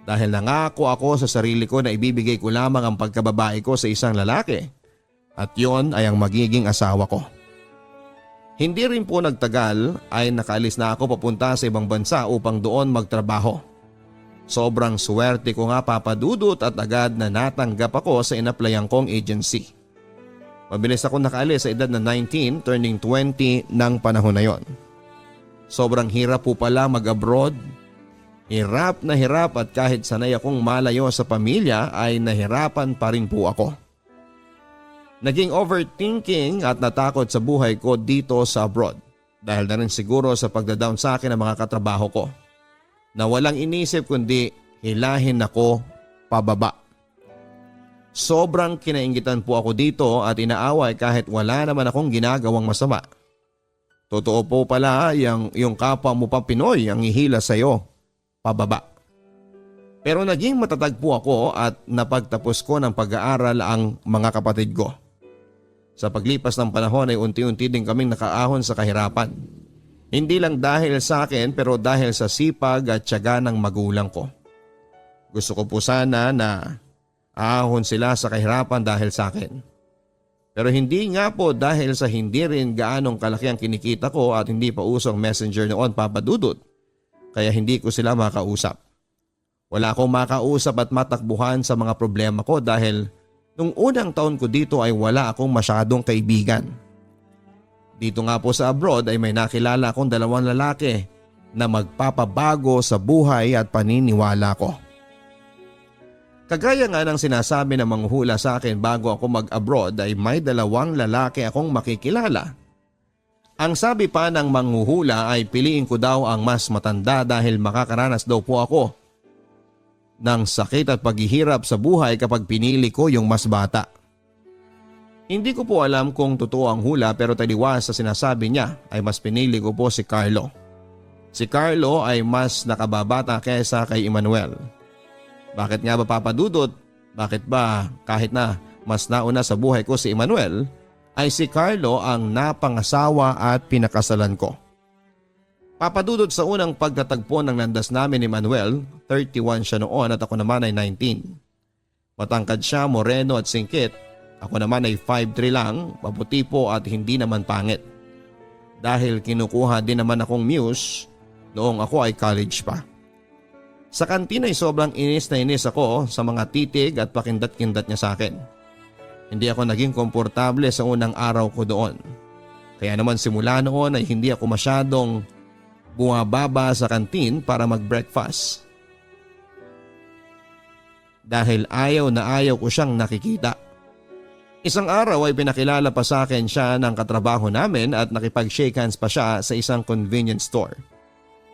Dahil nangako ako sa sarili ko na ibibigay ko lamang ang pagkababae ko sa isang lalaki at yon ay ang magiging asawa ko. Hindi rin po nagtagal ay nakaalis na ako papunta sa ibang bansa upang doon magtrabaho. Sobrang swerte ko nga papadudot at agad na natanggap ako sa inaplayan kong agency. Mabilis ako nakaalis sa edad na 19 turning 20 ng panahon na yon. Sobrang hirap po pala mag-abroad. Hirap na hirap at kahit sanay akong malayo sa pamilya ay nahirapan pa rin po ako. Naging overthinking at natakot sa buhay ko dito sa abroad dahil na rin siguro sa pagdadown sa akin ng mga katrabaho ko na walang inisip kundi hilahin ako pababa. Sobrang kinaingitan po ako dito at inaaway kahit wala naman akong ginagawang masama. Totoo po pala yung kapwa mo pa Pinoy ang ihila sa iyo pababa. Pero naging matatag po ako at napagtapos ko ng pag-aaral ang mga kapatid ko. Sa paglipas ng panahon ay unti-unti din kaming nakaahon sa kahirapan. Hindi lang dahil sa akin pero dahil sa sipag at tiyaga ng magulang ko. Gusto ko po sana na ahon sila sa kahirapan dahil sa akin. Pero hindi nga po dahil sa hindi rin gaanong kalaki ang kinikita ko at hindi pa usong messenger noon papadudot. Kaya hindi ko sila makausap. Wala akong makausap at matakbuhan sa mga problema ko dahil nung unang taon ko dito ay wala akong masyadong kaibigan. Dito nga po sa abroad ay may nakilala akong 2 lalaki na magpapabago sa buhay at paniniwala ko. Kagaya nga ng sinasabi ng manghuhula sa akin bago ako mag-abroad ay may 2 lalaki akong makikilala. Ang sabi pa ng manghuhula ay piliin ko daw ang mas matanda dahil makakaranas daw po ako ng sakit at paghihirap sa buhay kapag pinili ko yung mas bata. Hindi ko po alam kung totoo ang hula pero taliwas sa sinasabi niya ay mas pinili ko po si Carlo. Si Carlo ay mas nakababata kaysa kay Emmanuel. Bakit nga ba papadudot? Bakit ba kahit na mas nauna sa buhay ko si Emmanuel ay si Carlo ang napangasawa at pinakasalan ko? Papadudot sa unang pagtatagpo ng landas namin ni Manuel, 31 siya noon at ako naman ay 19. Matangkad siya, moreno at singkit. Ako naman ay 5'3 lang, maputi po at hindi naman pangit. Dahil kinukuha din naman akong muse noong ako ay college pa. Sa kantin ay sobrang inis na inis ako sa mga titig at pakindat-kindat niya sa akin. Hindi ako naging komportable sa unang araw ko doon. Kaya naman simula noon ay hindi ako masyadong bumababa sa kantin para mag-breakfast. Dahil ayaw na ayaw ko siyang nakikita. Isang araw ay pinakilala pa sa akin siya ng katrabaho namin at nakipag-shake hands pa siya sa isang convenience store.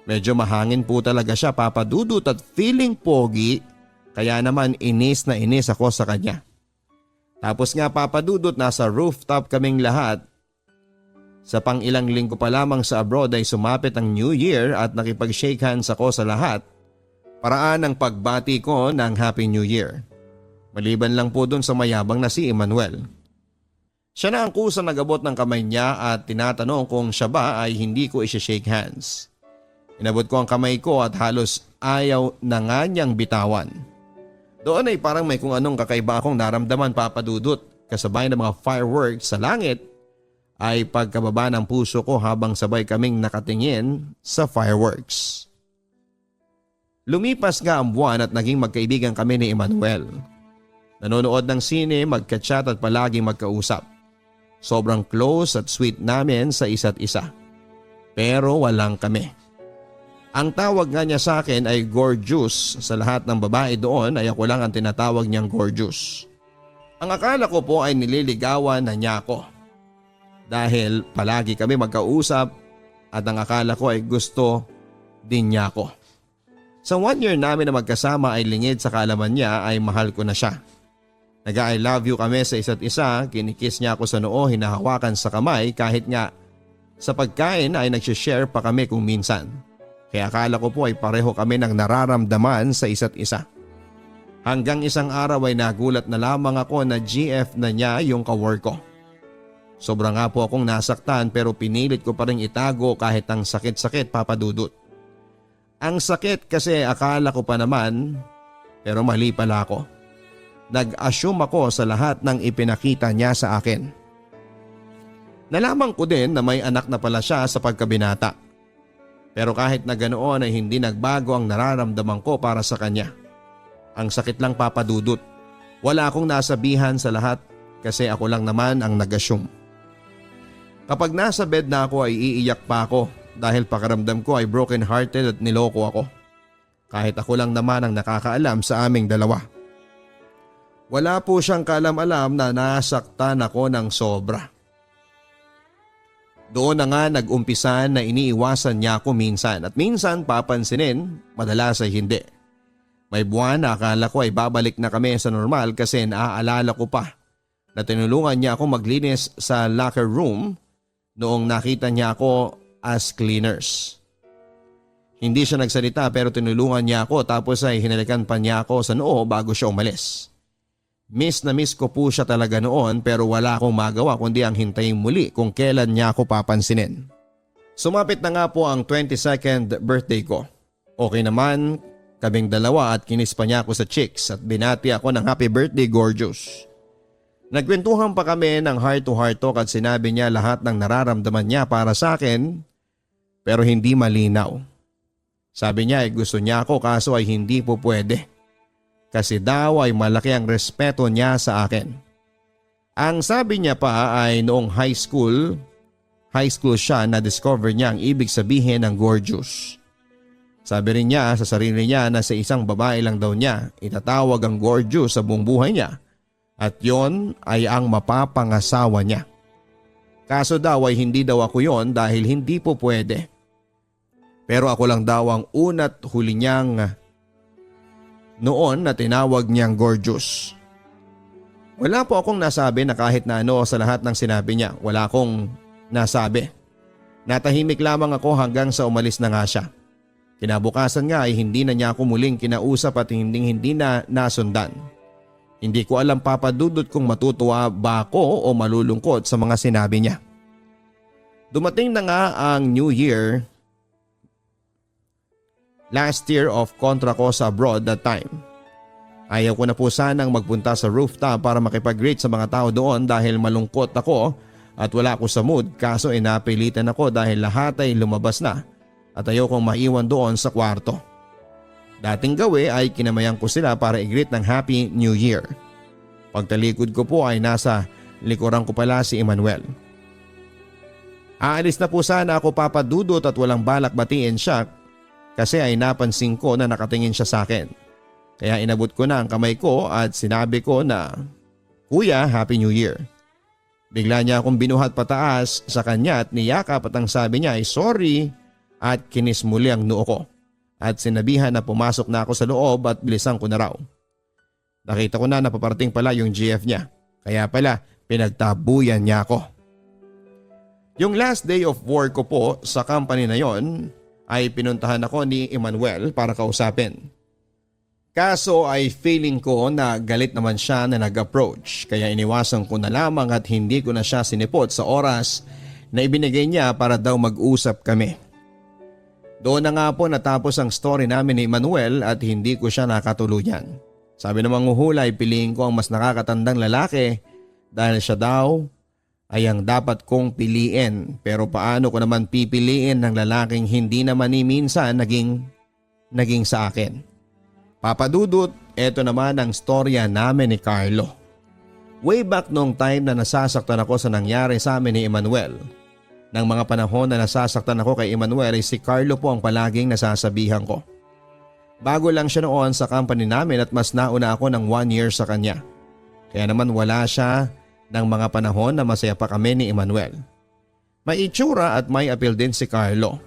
Medyo mahangin po talaga siya papadudot at feeling pogi kaya naman inis na inis ako sa kanya. Tapos nga papadudot nasa rooftop kaming lahat. Sa pang ilang linggo pa lamang sa abroad ay sumapit ang New Year at nakipag-shake hands ako sa lahat. Paraan ng pagbati ko ng Happy New Year. Maliban lang po dun sa mayabang na si Emmanuel. Siya na ang kusang nagabot ng kamay niya at tinatanong kung siya ba ay hindi ko i-shake hands. Inabot ko ang kamay ko at halos ayaw na nga niyang bitawan. Doon ay parang may kung anong kakaiba akong naramdaman papadudot kasabay ng mga fireworks sa langit ay pagkababa ng puso ko habang sabay kaming nakatingin sa fireworks. Lumipas nga ang buwan at naging magkaibigan kami ni Emmanuel. Nanonood ng sine, magka-chat at palaging magkausap. Sobrang close at sweet namin sa isa't isa. Pero walang kami. Ang tawag nga niya sa akin ay gorgeous. Sa lahat ng babae doon ay ako lang ang tinatawag niyang gorgeous. Ang akala ko po ay nililigawan na niya ako. Dahil palagi kami magkausap at ang akala ko ay gusto din niya ako. Sa 1 year namin na magkasama ay lingid sa kaalaman niya ay mahal ko na siya. Nag-I love you kami sa isa't isa, kinikiss niya ako sa noo, hinahawakan sa kamay kahit nga sa pagkain ay nagsishare pa kami kung minsan. Kaya akala ko po ay pareho kami ng nararamdaman sa isa't isa. Hanggang isang araw ay nagulat na lamang ako na GF na niya yung kawork ko. Sobra nga po akong nasaktan pero pinilit ko pa rin itago kahit ang sakit-sakit papadudot. Ang sakit kasi akala ko pa naman Pero mali pala ako. Nag-assume ako sa lahat ng ipinakita niya sa akin. Nalaman ko din na may anak na pala siya sa pagkabinata. Pero kahit na ganoon ay hindi nagbago ang nararamdaman ko para sa kanya. Ang sakit lang, Papa Dudut. Wala akong nasabihan sa lahat kasi ako lang naman ang nag-assume. Kapag nasa bed na ako ay iiyak pa ako dahil pakiramdam ko ay broken hearted at niloko ako. Kahit ako lang naman ang nakakaalam sa aming dalawa. Wala po siyang kaalam-alam na nasaktan ako ng sobra. Doon na nga nag-umpisa na iniiwasan niya ako minsan at minsan papansinin, madalas ay hindi. May buwan na akala ko ay babalik na kami sa normal kasi naaalala ko pa na tinulungan niya ako maglinis sa locker room noong nakita niya ako as cleaners. Hindi siya nagsalita pero tinulungan niya ako tapos ay hinalikan pa niya ako sa noo bago siya umalis. Miss na miss ko po siya talaga noon pero wala akong magawa kundi ang hintayin muli kung kailan niya ako papansinin. Sumapit na nga po ang 22nd birthday ko. Okay naman, kaming dalawa at kinis pa niya ako sa cheeks at binati ako ng happy birthday gorgeous. Nagkwentuhan pa kami ng heart to heart talk at sinabi niya lahat ng nararamdaman niya para sa akin pero hindi malinaw. Sabi niya ay gusto niya ako kaso ay hindi po pwede. Kasi daw ay malaki ang respeto niya sa akin. Ang sabi niya pa ay noong high school siya na discover niya ang ibig sabihin ng gorgeous. Sabi rin niya sa sarili niya na sa isang babae lang daw niya itatawag ang gorgeous sa buong buhay niya at yon ay ang mapapangasawa niya. Kaso daw ay hindi daw ako yon dahil hindi po pwede. Pero ako lang daw ang una't huli niyang noon na tinawag niyang gorgeous. Wala po akong nasabi na kahit na ano sa lahat ng sinabi niya. Wala akong nasabi. Natahimik lamang ako hanggang sa umalis na nga siya. Kinabukasan nga ay hindi na niya ako muling kinausap at hindi na nasundan. Hindi ko alam, Papa Dudut, kung matutuwa ba ako o malulungkot sa mga sinabi niya. Dumating na nga ang New Year. Last year of kontra ko sa abroad that time. Ayaw ko na po sanang magpunta sa rooftop para makipag-greet sa mga tao doon dahil malungkot ako at wala ako sa mood kaso napilitan ako dahil lahat ay lumabas na at ayaw kong maiwan doon sa kwarto. Dating gawi ay kinamayan ko sila para i-greet ng Happy New Year. Pagtalikod ko po ay nasa likuran ko pala si Emmanuel. Aalis na po sana ako, Papa Dudut, at walang balak batiin siya kasi ay napansin ko na nakatingin siya sa akin. Kaya inabot ko na ang kamay ko at sinabi ko na, "Kuya, Happy New Year." Bigla niya akong binuhat pataas sa kanya at niyakap at ang sabi niya ay sorry at kinis muli ang noo ko. At sinabihan na pumasok na ako sa loob at bilisan ko na raw. Nakita ko na napaparating pala yung GF niya. Kaya pala pinagtabuyan niya ako. Yung last day of work ko po sa company na yon ay pinuntahan ako ni Emmanuel para kausapin. Kaso ay feeling ko na galit naman siya na nag-approach kaya iniwasan ko na lamang at hindi ko na siya sinipot sa oras na ibinigay niya para daw mag-usap kami. Doon na nga po natapos ang story namin ni Emmanuel at hindi ko siya nakatuluyan. Sabi ng manghuhula ay piliin ko ang mas nakakatandang lalaki dahil siya daw ay ang dapat kong piliin, pero paano ko naman pipiliin ng lalaking hindi naman ni minsan naging sa akin. Papa Dudut, eto naman ang storya namin ni Carlo. Way back noong time na nasasaktan ako sa nangyari sa amin ni Emmanuel. Nang mga panahon na nasasaktan ako kay Emmanuel ay si Carlo po ang palaging nasasabihan ko. Bago lang siya noon sa company namin at mas nauna ako ng 1 year sa kanya. Kaya naman wala siya ng mga panahon na masaya pa kami ni Emmanuel. May itsura at may appeal din si Carlo.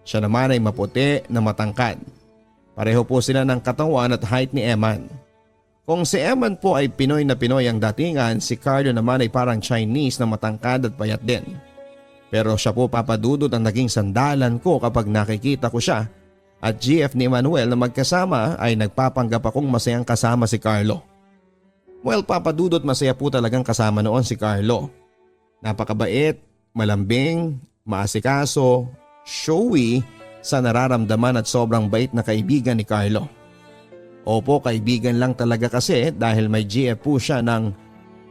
Siya naman ay maputi na matangkad. Pareho po sila ng katawan at height ni Eman. Kung si Eman po ay Pinoy na Pinoy ang datingan, si Carlo naman ay parang Chinese na matangkad at payat din. Pero siya po, Papa Dudut, ang naging sandalan ko kapag nakikita ko siya at GF ni Emmanuel na magkasama ay nagpapanggap akong masayang kasama si Carlo. Well, Papa Dudut, masaya po talagang kasama noon si Carlo. Napakabait, malambing, maasikaso, showy sa nararamdaman at sobrang bait na kaibigan ni Carlo. Opo, kaibigan lang talaga kasi dahil may GF po siya ng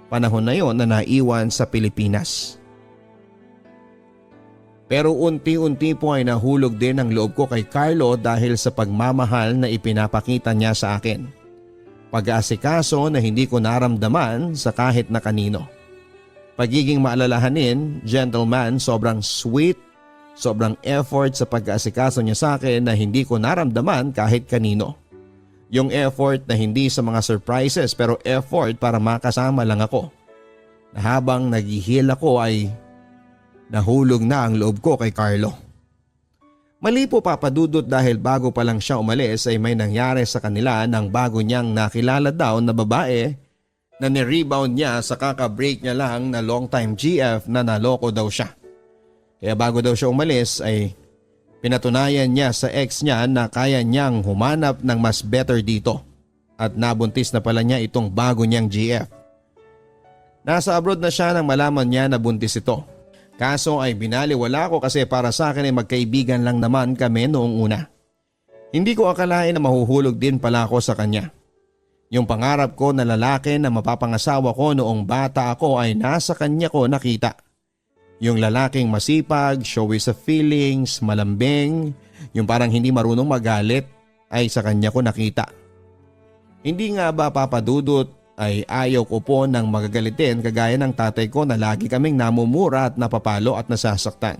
panahon na yon na naiwan sa Pilipinas. Pero unti-unti po ay nahulog din ang loob ko kay Carlo dahil sa pagmamahal na ipinapakita niya sa akin. Pag-aasikaso na hindi ko naramdaman sa kahit na kanino. Pagiging maalalahanin, gentleman, sobrang sweet, sobrang effort sa pag-aasikaso niya sa akin na hindi ko naramdaman kahit kanino. Yung effort na hindi sa mga surprises pero effort para makasama lang ako. Na habang naghihil ako ay nahulog na ang loob ko kay Carlo. Mali po Papa Dudut dahil bago pa lang siya umalis ay may nangyari sa kanila nang bago niyang nakilala daw na babae na ni-rebound niya sa kaka-break niya lang na long time GF na naloko daw siya. Kaya bago daw siya umalis ay pinatunayan niya sa ex niya na kaya niyang humanap ng mas better dito at nabuntis na pala niya itong bago niyang GF. Nasa abroad na siya nang malaman niya na buntis ito. Kaso ay binaliwala ko kasi para sa akin ay magkaibigan lang naman kami noong una. Hindi ko akalain na mahuhulog din pala ako sa kanya. Yung pangarap ko na lalaki na mapapangasawa ko noong bata ako ay nasa kanya ko nakita. Yung lalaking masipag, showy sa feelings, malambing, yung parang hindi marunong magalit ay sa kanya ko nakita. Hindi nga ba Papa Dudut ay ayaw ko po ng magagalitin kagaya ng tatay ko na lagi kaming namumura at napapalo at nasasaktan.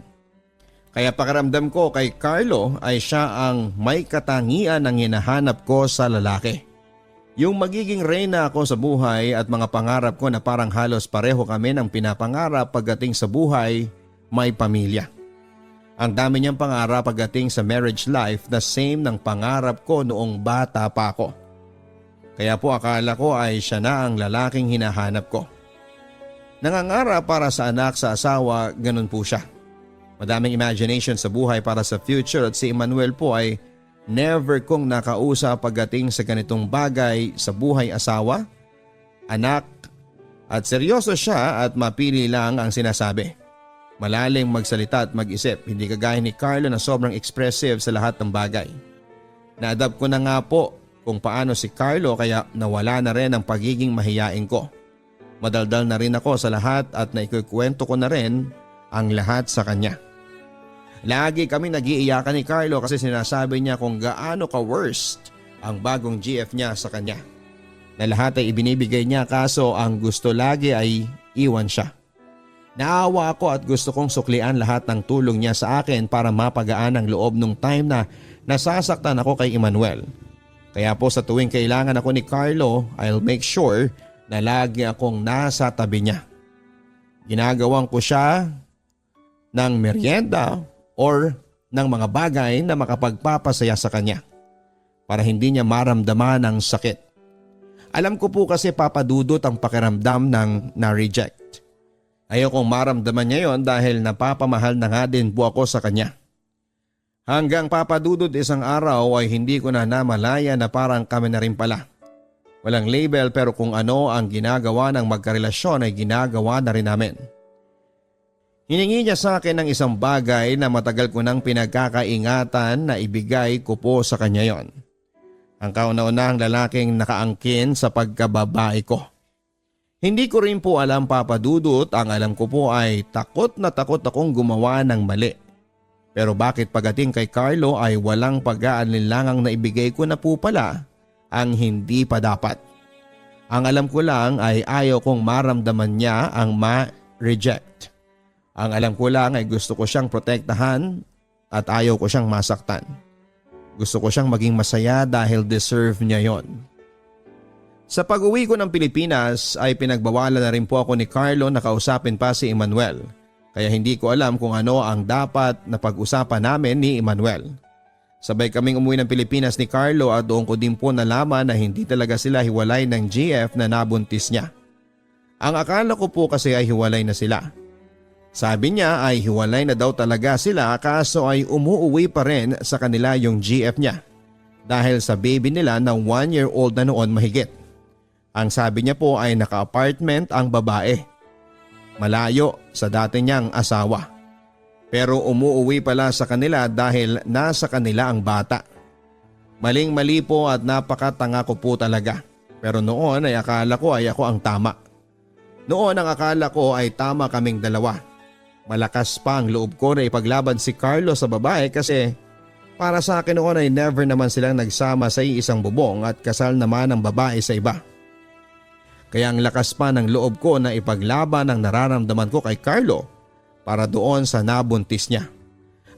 Kaya pakiramdam ko kay Carlo ay siya ang may katangian ng hinahanap ko sa lalaki. Yung magiging reyna ako sa buhay at mga pangarap ko na parang halos pareho kami ng pinapangarap pagdating sa buhay, may pamilya. Ang dami niyang pangarap pagdating sa marriage life na same ng pangarap ko noong bata pa ako. Kaya po akala ko ay siya na ang lalaking hinahanap ko. Nangangarap para sa anak, sa asawa, ganun po siya. Madaming imagination sa buhay para sa future at si Emmanuel po ay never kong nakausap pagdating sa ganitong bagay sa buhay asawa, anak at seryoso siya at mapili lang ang sinasabi. Malaling magsalita at mag-isip, hindi kagaya ni Carlo na sobrang expressive sa lahat ng bagay. Na-adapt ko na nga po kung paano si Carlo kaya nawala na rin ang pagiging mahiyain ko. Madaldal na rin ako sa lahat at naikukwento ko na rin ang lahat sa kanya. Lagi kami nag-iiyakan ni Carlo kasi sinasabi niya kung gaano ka-worst ang bagong GF niya sa kanya. Na lahat ay ibinibigay niya kaso ang gusto lagi ay iwan siya. Naawa ako at gusto kong suklian lahat ng tulong niya sa akin para mapagaan ang loob nung time na nasasaktan ako kay Emmanuel. Kaya po sa tuwing kailangan ako ni Carlo, I'll make sure na lagi akong nasa tabi niya. Ginagawan ko siya ng merienda or ng mga bagay na makapagpapasaya sa kanya para hindi niya maramdaman ang sakit. Alam ko po kasi Papa Dudut ang pakiramdam ng na-reject. Ayokong maramdaman niya yon dahil napapamahal na nga din po ako sa kanya. Hanggang Papa Dudut isang araw ay hindi ko na namalaya na parang kami na rin pala. Walang label pero kung ano ang ginagawa ng magkarelasyon ay ginagawa na rin namin. Hiningi niya sa akin ng isang bagay na matagal ko nang pinagkakaingatan na ibigay ko po sa kanya yon. Ang kauna-unahang lalaking nakaangkin sa pagkababae ko. Hindi ko rin po alam Papa Dudut, ang alam ko po ay takot na takot akong gumawa ng mali. Pero bakit pagdating kay Carlo ay walang pag-aalinlangang na ibigay ko na po pala ang hindi pa dapat. Ang alam ko lang ay ayaw kong maramdaman niya ang ma-reject. Ang alam ko lang ay gusto ko siyang protektahan at ayaw ko siyang masaktan. Gusto ko siyang maging masaya dahil deserve niya yon. Sa pag-uwi ko ng Pilipinas ay pinagbawalan na rin po ako ni Carlo na kausapin pa si Emmanuel. Kaya hindi ko alam kung ano ang dapat na pag-usapan namin ni Emmanuel. Sabay kaming umuwi ng Pilipinas ni Carlo at doon ko din po nalaman na hindi talaga sila hiwalay ng GF na nabuntis niya. Ang akala ko po kasi ay hiwalay na sila. Sabi niya ay hiwalay na daw talaga sila kaso ay umuuwi pa rin sa kanila yung GF niya dahil sa baby nila na 1-year-old na noon mahigit. Ang sabi niya po ay naka-apartment ang babae. Malayo sa dati niyang asawa. Pero umuuwi pala sa kanila dahil nasa kanila ang bata. Maling-mali po at napakatanga ko po talaga. Pero noon ay akala ko ay ako ang tama. Noon ang akala ko ay tama kaming dalawa. Malakas pa ang loob ko na ipaglaban si Carlo sa babae kasi para sa akin noon ay never naman silang nagsama sa isang bubong at kasal naman ang babae sa iba. Kaya ang lakas pa ng loob ko na ipaglaban ang nararamdaman ko kay Carlo para doon sa nabuntis niya.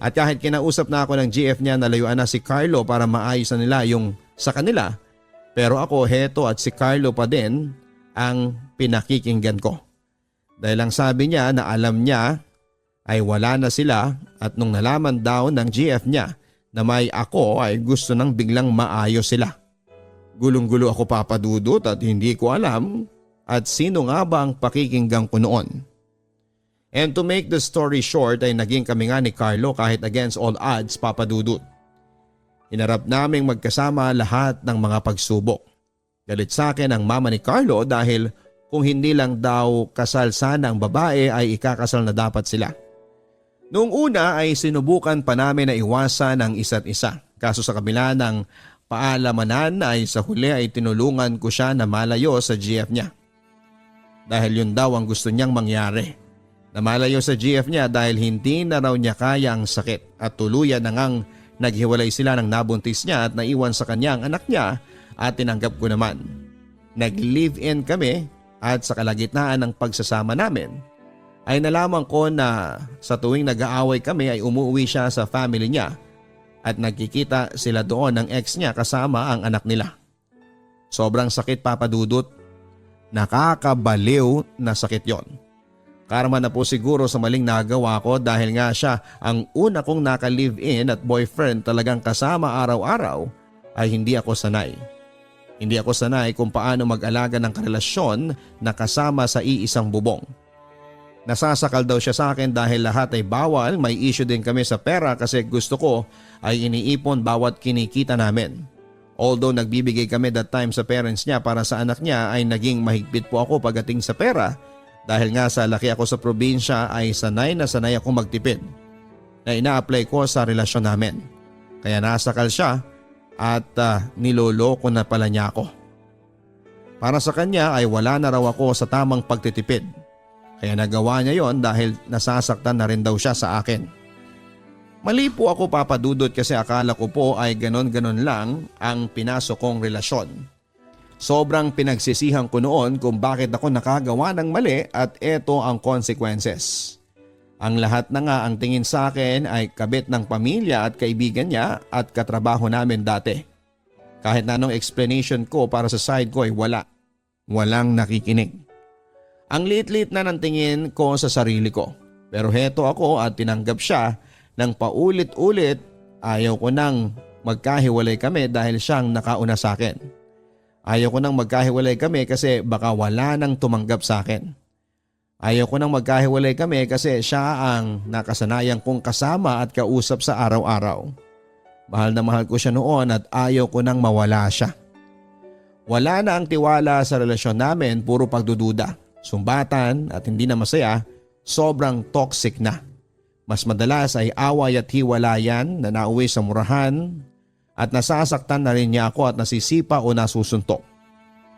At kahit kinausap na ako ng GF niya na layuan na si Carlo para maayos na nila yung sa kanila, pero ako heto at si Carlo pa din ang pinakikinggan ko. Dahil ang sabi niya na alam niya ay wala na sila at nung nalaman daw ng GF niya na may ako ay gusto nang biglang maayos sila. Gulong-gulo ako papadudot at hindi ko alam at sino nga ba ang pakikinggan ko noon. And to make the story short ay naging kami nga ni Carlo kahit against all odds papadudot. Hinarap naming magkasama lahat ng mga pagsubok. Galit sa akin ang mama ni Carlo dahil kung hindi lang daw kasal sana ang babae ay ikakasal na dapat sila. Noong una ay sinubukan pa namin na iwasan ang isa't isa. Kaso sa kabila ng paalamanan ay sa huli ay tinulungan ko siya na malayo sa GF niya. Dahil yun daw ang gusto niyang mangyari. Na malayo sa GF niya dahil hindi na raw niya kaya ang sakit at tuluyan na ngang naghiwalay sila ng nabuntis niya at naiwan sa kanya ang anak niya at tinanggap ko naman. Nag-live-in kami at sa kalagitnaan ng pagsasama namin ay nalaman ko na sa tuwing nag-aaway kami ay umuwi siya sa family niya at nagkikita sila doon ng ex niya kasama ang anak nila. Sobrang sakit papadudot. Nakakabaliw na sakit yon. Karma na po siguro sa maling nagawa ko dahil nga siya ang una kong naka-live-in at boyfriend talagang kasama araw-araw ay hindi ako sanay. Hindi ako sanay kung paano mag-alaga ng karelasyon na kasama sa iisang bubong. Nasasakal daw siya sa akin dahil lahat ay bawal, may issue din kami sa pera kasi gusto ko ay iniipon bawat kinikita namin. Although nagbibigay kami that time sa parents niya para sa anak niya ay naging mahigpit po ako pagdating sa pera. Dahil nga sa laki ako sa probinsya ay sanay na sanay akong magtipid na ina-apply ko sa relasyon namin. Kaya nasakal siya at niloloko na pala niya ako. Para sa kanya ay wala na raw ako sa tamang pagtitipid. Kaya nagawa niya yon dahil nasasaktan na rin daw siya sa akin. Mali po ako papadudot kasi akala ko po ay ganon-ganon lang ang pinasok kong relasyon. Sobrang pinagsisihan ko noon kung bakit ako nakagawa ng mali at eto ang consequences. Ang lahat na nga ang tingin sa akin ay kabit ng pamilya at kaibigan niya at katrabaho namin dati. Kahit na anong explanation ko para sa side ko ay wala. Walang nakikinig. Ang liit-liit na ng tingin ko sa sarili ko. Pero heto ako at tinanggap siya ng paulit-ulit. Ayaw ko nang magkahiwalay kami dahil siyang nakauna sa akin. Ayaw ko nang magkahiwalay kami kasi baka wala nang tumanggap sa akin. Ayaw ko nang magkahiwalay kami kasi siya ang nakasanayan kong kasama at kausap sa araw-araw. Mahal na mahal ko siya noon at ayaw ko nang mawala siya. Wala na ang tiwala sa relasyon namin, puro pagdududa, sumbatan at hindi na masaya, sobrang toxic na. Mas madalas ay away at hiwalayan na nauwi sa murahan. At nasasaktan na rin niya ako at nasisipa o nasusuntok.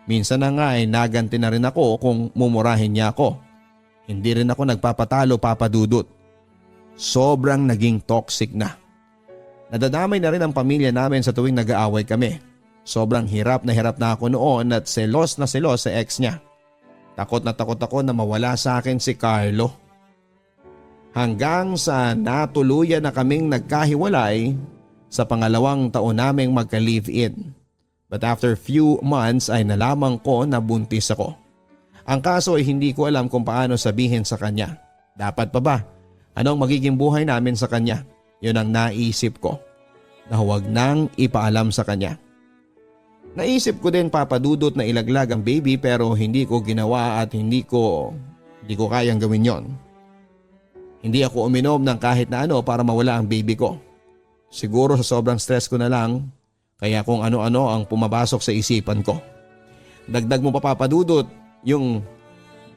Minsan na nga ay naganti na rin ako kung mumurahin niya ako. Hindi rin ako nagpapatalo papadudot. Sobrang naging toxic na. Nadadamay na rin ang pamilya namin sa tuwing nag-aaway kami. Sobrang hirap na ako noon at selos na selos sa ex niya. Takot ako na mawala sa akin si Carlo. Hanggang sa natuluyan na kaming nagkahiwalay sa pangalawang taon naming magka-live-in. But after few months ay nalaman ko na buntis ako. Ang kaso ay hindi ko alam kung paano sabihin sa kanya. Dapat pa ba? Anong magiging buhay namin sa kanya? Yun ang naisip ko. Na huwag nang ipaalam sa kanya. Naisip ko din papadudot na ilaglag ang baby pero hindi ko ginawa at hindi ko kayang gawin yon. Hindi ako uminom ng kahit na ano para mawala ang baby ko. Siguro sa sobrang stress ko na lang, kaya kung ano-ano ang pumabasok sa isipan ko. Dagdag mo papadudot yung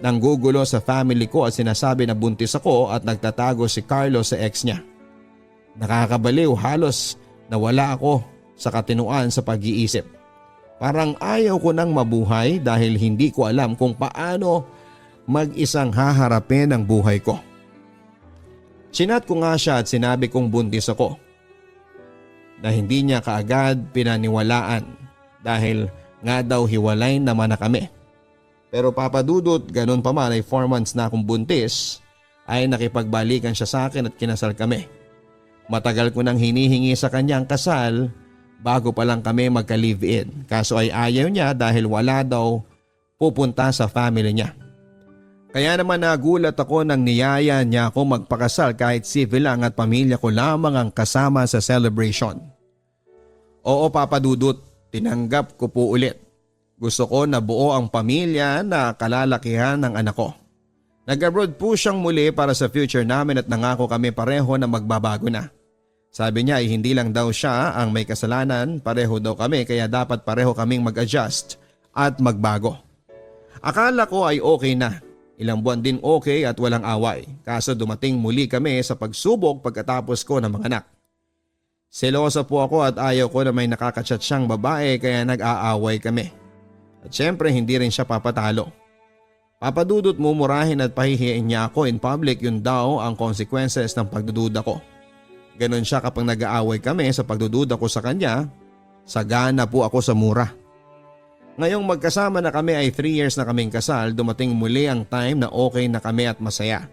nanggugulo sa family ko at sinasabi na buntis ako at nagtatago si Carlo sa ex niya. Nakakabaliw, halos nawala ako sa katinuan sa pag-iisip. Parang ayaw ko nang mabuhay dahil hindi ko alam kung paano mag-isang haharapin ang buhay ko. Chinat ko nga siya at sinabi kong buntis ako, na hindi niya kaagad pinaniwalaan dahil nga daw hiwalay naman na kami. Pero Papa Dudut, ganun pa man ay 4 months na akong buntis ay nakipagbalikan siya sa akin at kinasal kami. Matagal ko nang hinihingi sa kanya ang kasal bago pa lang kami magka-live-in. Kaso ay ayaw niya dahil wala daw pupunta sa family niya. Kaya naman nagulat ako nang niyaya niya ako magpakasal kahit civil lang at pamilya ko lamang ang kasama sa celebration. Oo Papa Dudut, tinanggap ko po ulit. Gusto ko na buo ang pamilya na kalalakihan ng anak ko. Nag-abroad po siyang muli para sa future namin at nangako kami pareho na magbabago na. Sabi niya ay hindi lang daw siya ang may kasalanan, pareho daw kami kaya dapat pareho kaming mag-adjust at magbago. Akala ko ay okay na. Ilang buwan din okay at walang away. Kaso dumating muli kami sa pagsubok pagkatapos ko ng mga anak. Selosa po ako at ayaw ko na may nakakachat siyang babae kaya nag-aaway kami. At syempre hindi rin siya papatalo. Papadudot mumurahin at pahihiyain niya ako in public, yun daw ang consequences ng pagdududa ko. Ganon siya kapag nag-aaway kami sa pagdududa ko sa kanya, sagana po ako sa mura. Ngayong magkasama na kami ay 3 years na kaming kasal, dumating muli ang time na okay na kami at masaya.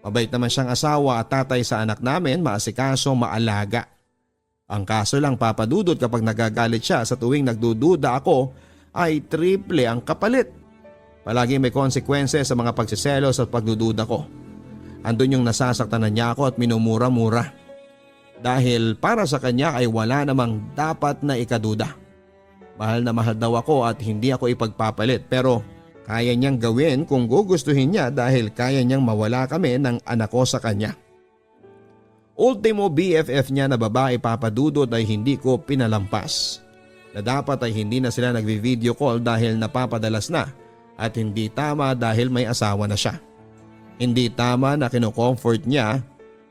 Mabait naman siyang asawa at tatay sa anak namin, maasikaso, maalaga. Ang kaso lang Papa Dudut, kapag nagagalit siya sa tuwing nagdududa ako ay triple ang kapalit. Palagi may konsekwensya sa mga pagsiselos at pagdududa ko. Andun yung nasasaktan na niya ako at minumura-mura. Dahil para sa kanya ay wala namang dapat na ikaduda. Mahal na mahal daw ako at hindi ako ipagpapalit pero kaya niyang gawin kung gugustuhin niya dahil kaya niyang mawala kami ng anak ko sa kanya. Ultimo BFF niya na babae Papa Dudut ay hindi ko pinalampas. Na dapat ay hindi na sila nagvi-video call dahil napapadalas na at hindi tama dahil may asawa na siya. Hindi tama na kino-comfort niya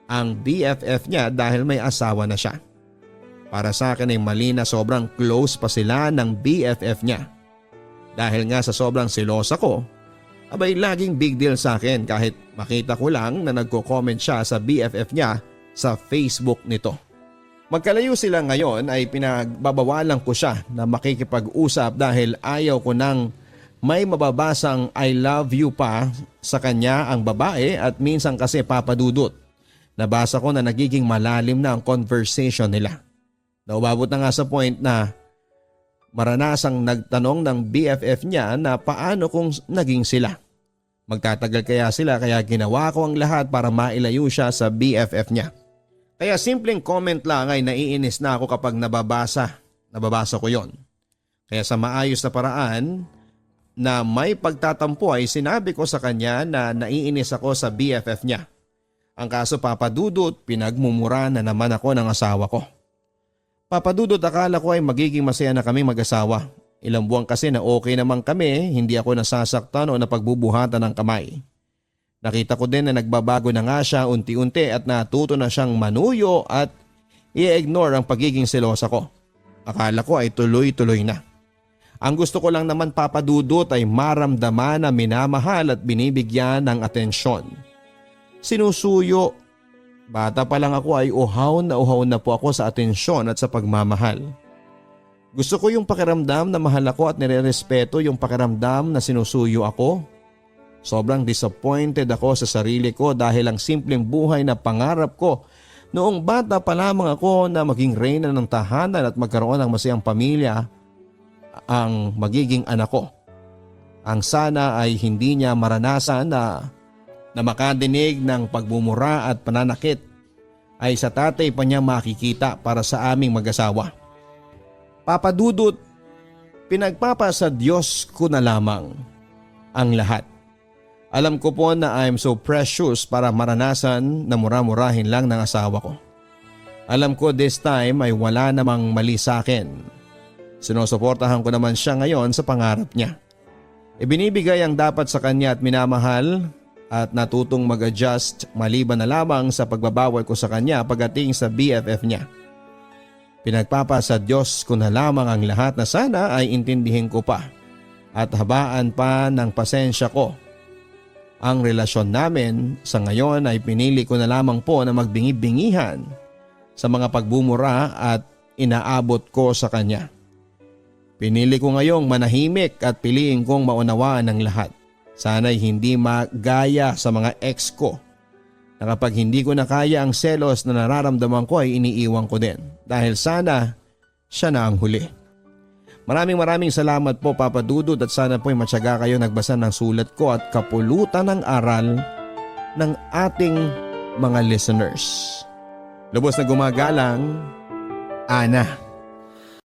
ang BFF niya dahil may asawa na siya. Para sa akin ay mali na sobrang close pa sila ng BFF niya. Dahil nga sa sobrang silosa ko, abay laging big deal sa akin kahit makita ko lang na nagko-comment siya sa BFF niya sa Facebook nito. Magkalayo sila ngayon ay pinagbabawalan ko siya na makikipag-usap dahil ayaw ko nang may mababasang I love you pa sa kanya ang babae at minsan kasi Papa Dudut. Nabasa ko na nagiging malalim na ang conversation nila. Naubabot na nga sa point na maranasang nagtanong ng BFF niya na paano kung naging sila. Magtatagal kaya sila kaya ginawa ko ang lahat para mailayo siya sa BFF niya. Kaya simpleng comment lang ay naiinis na ako kapag nababasa ko yon. Kaya sa maayos na paraan na may pagtatampo ay sinabi ko sa kanya na naiinis ako sa BFF niya. Ang kaso Papa Dudut, pinagmumura na naman ako ng asawa ko. Papa Dudut, akala ko ay magiging masaya na kami mag-asawa. Ilang buwan kasi na okay naman kami, hindi ako nasasaktan o napagbubuhatan ng kamay. Nakita ko din na nagbabago na nga siya unti-unti at natuto na siyang manuyo at i-ignore ang pagiging selosa ko. Akala ko ay tuloy-tuloy na. Ang gusto ko lang naman Papa Dudut ay maramdaman na minamahal at binibigyan ng atensyon. Sinusuyo. Bata pa lang ako ay uhaw na po ako sa atensyon at sa pagmamahal. Gusto ko yung pakiramdam na mahal ako at nire-respeto yung pakiramdam na sinusuyo ako. Sobrang disappointed ako sa sarili ko dahil ang simpleng buhay na pangarap ko noong bata pa lamang ako na maging reyna ng tahanan at magkaroon ng masayang pamilya ang magiging anak ko. Ang sana ay hindi niya maranasan na makadinig ng pagmumura at pananakit ay sa tatay pa niya makikita para sa aming mag-asawa. Papa Dudut, pinagpapasa Diyos ko na lamang ang lahat. Alam ko po na I am so precious para maranasan na mura-murahin lang ng asawa ko. Alam ko this time ay wala namang mali sa akin. Sinusuportahan ko naman siya ngayon sa pangarap niya. Ibinibigay ang dapat sa kanya at minamahal at natutong mag-adjust maliban na lamang sa pagbabawal ko sa kanya pagdating sa BFF niya. Pinagpapasa Diyos ko na lamang ang lahat na sana ay intindihin ko pa at habaan pa ng pasensya ko. Ang relasyon namin sa ngayon ay pinili ko na lamang po na magbingi-bingihan sa mga pagbumura at inaabot ko sa kanya. Pinili ko ngayong manahimik at piliin kong maunawaan ng lahat. Sana'y hindi magaya sa mga ex ko na kapag hindi ko na kaya ang selos na nararamdaman ko ay iniiwan ko din dahil sana siya na ang huli. Maraming salamat po Papa Dudut at sana po'y matyaga kayo nagbasa ng sulat ko at kapulutan ng aral ng ating mga listeners. Lubos na gumagalang, Ana.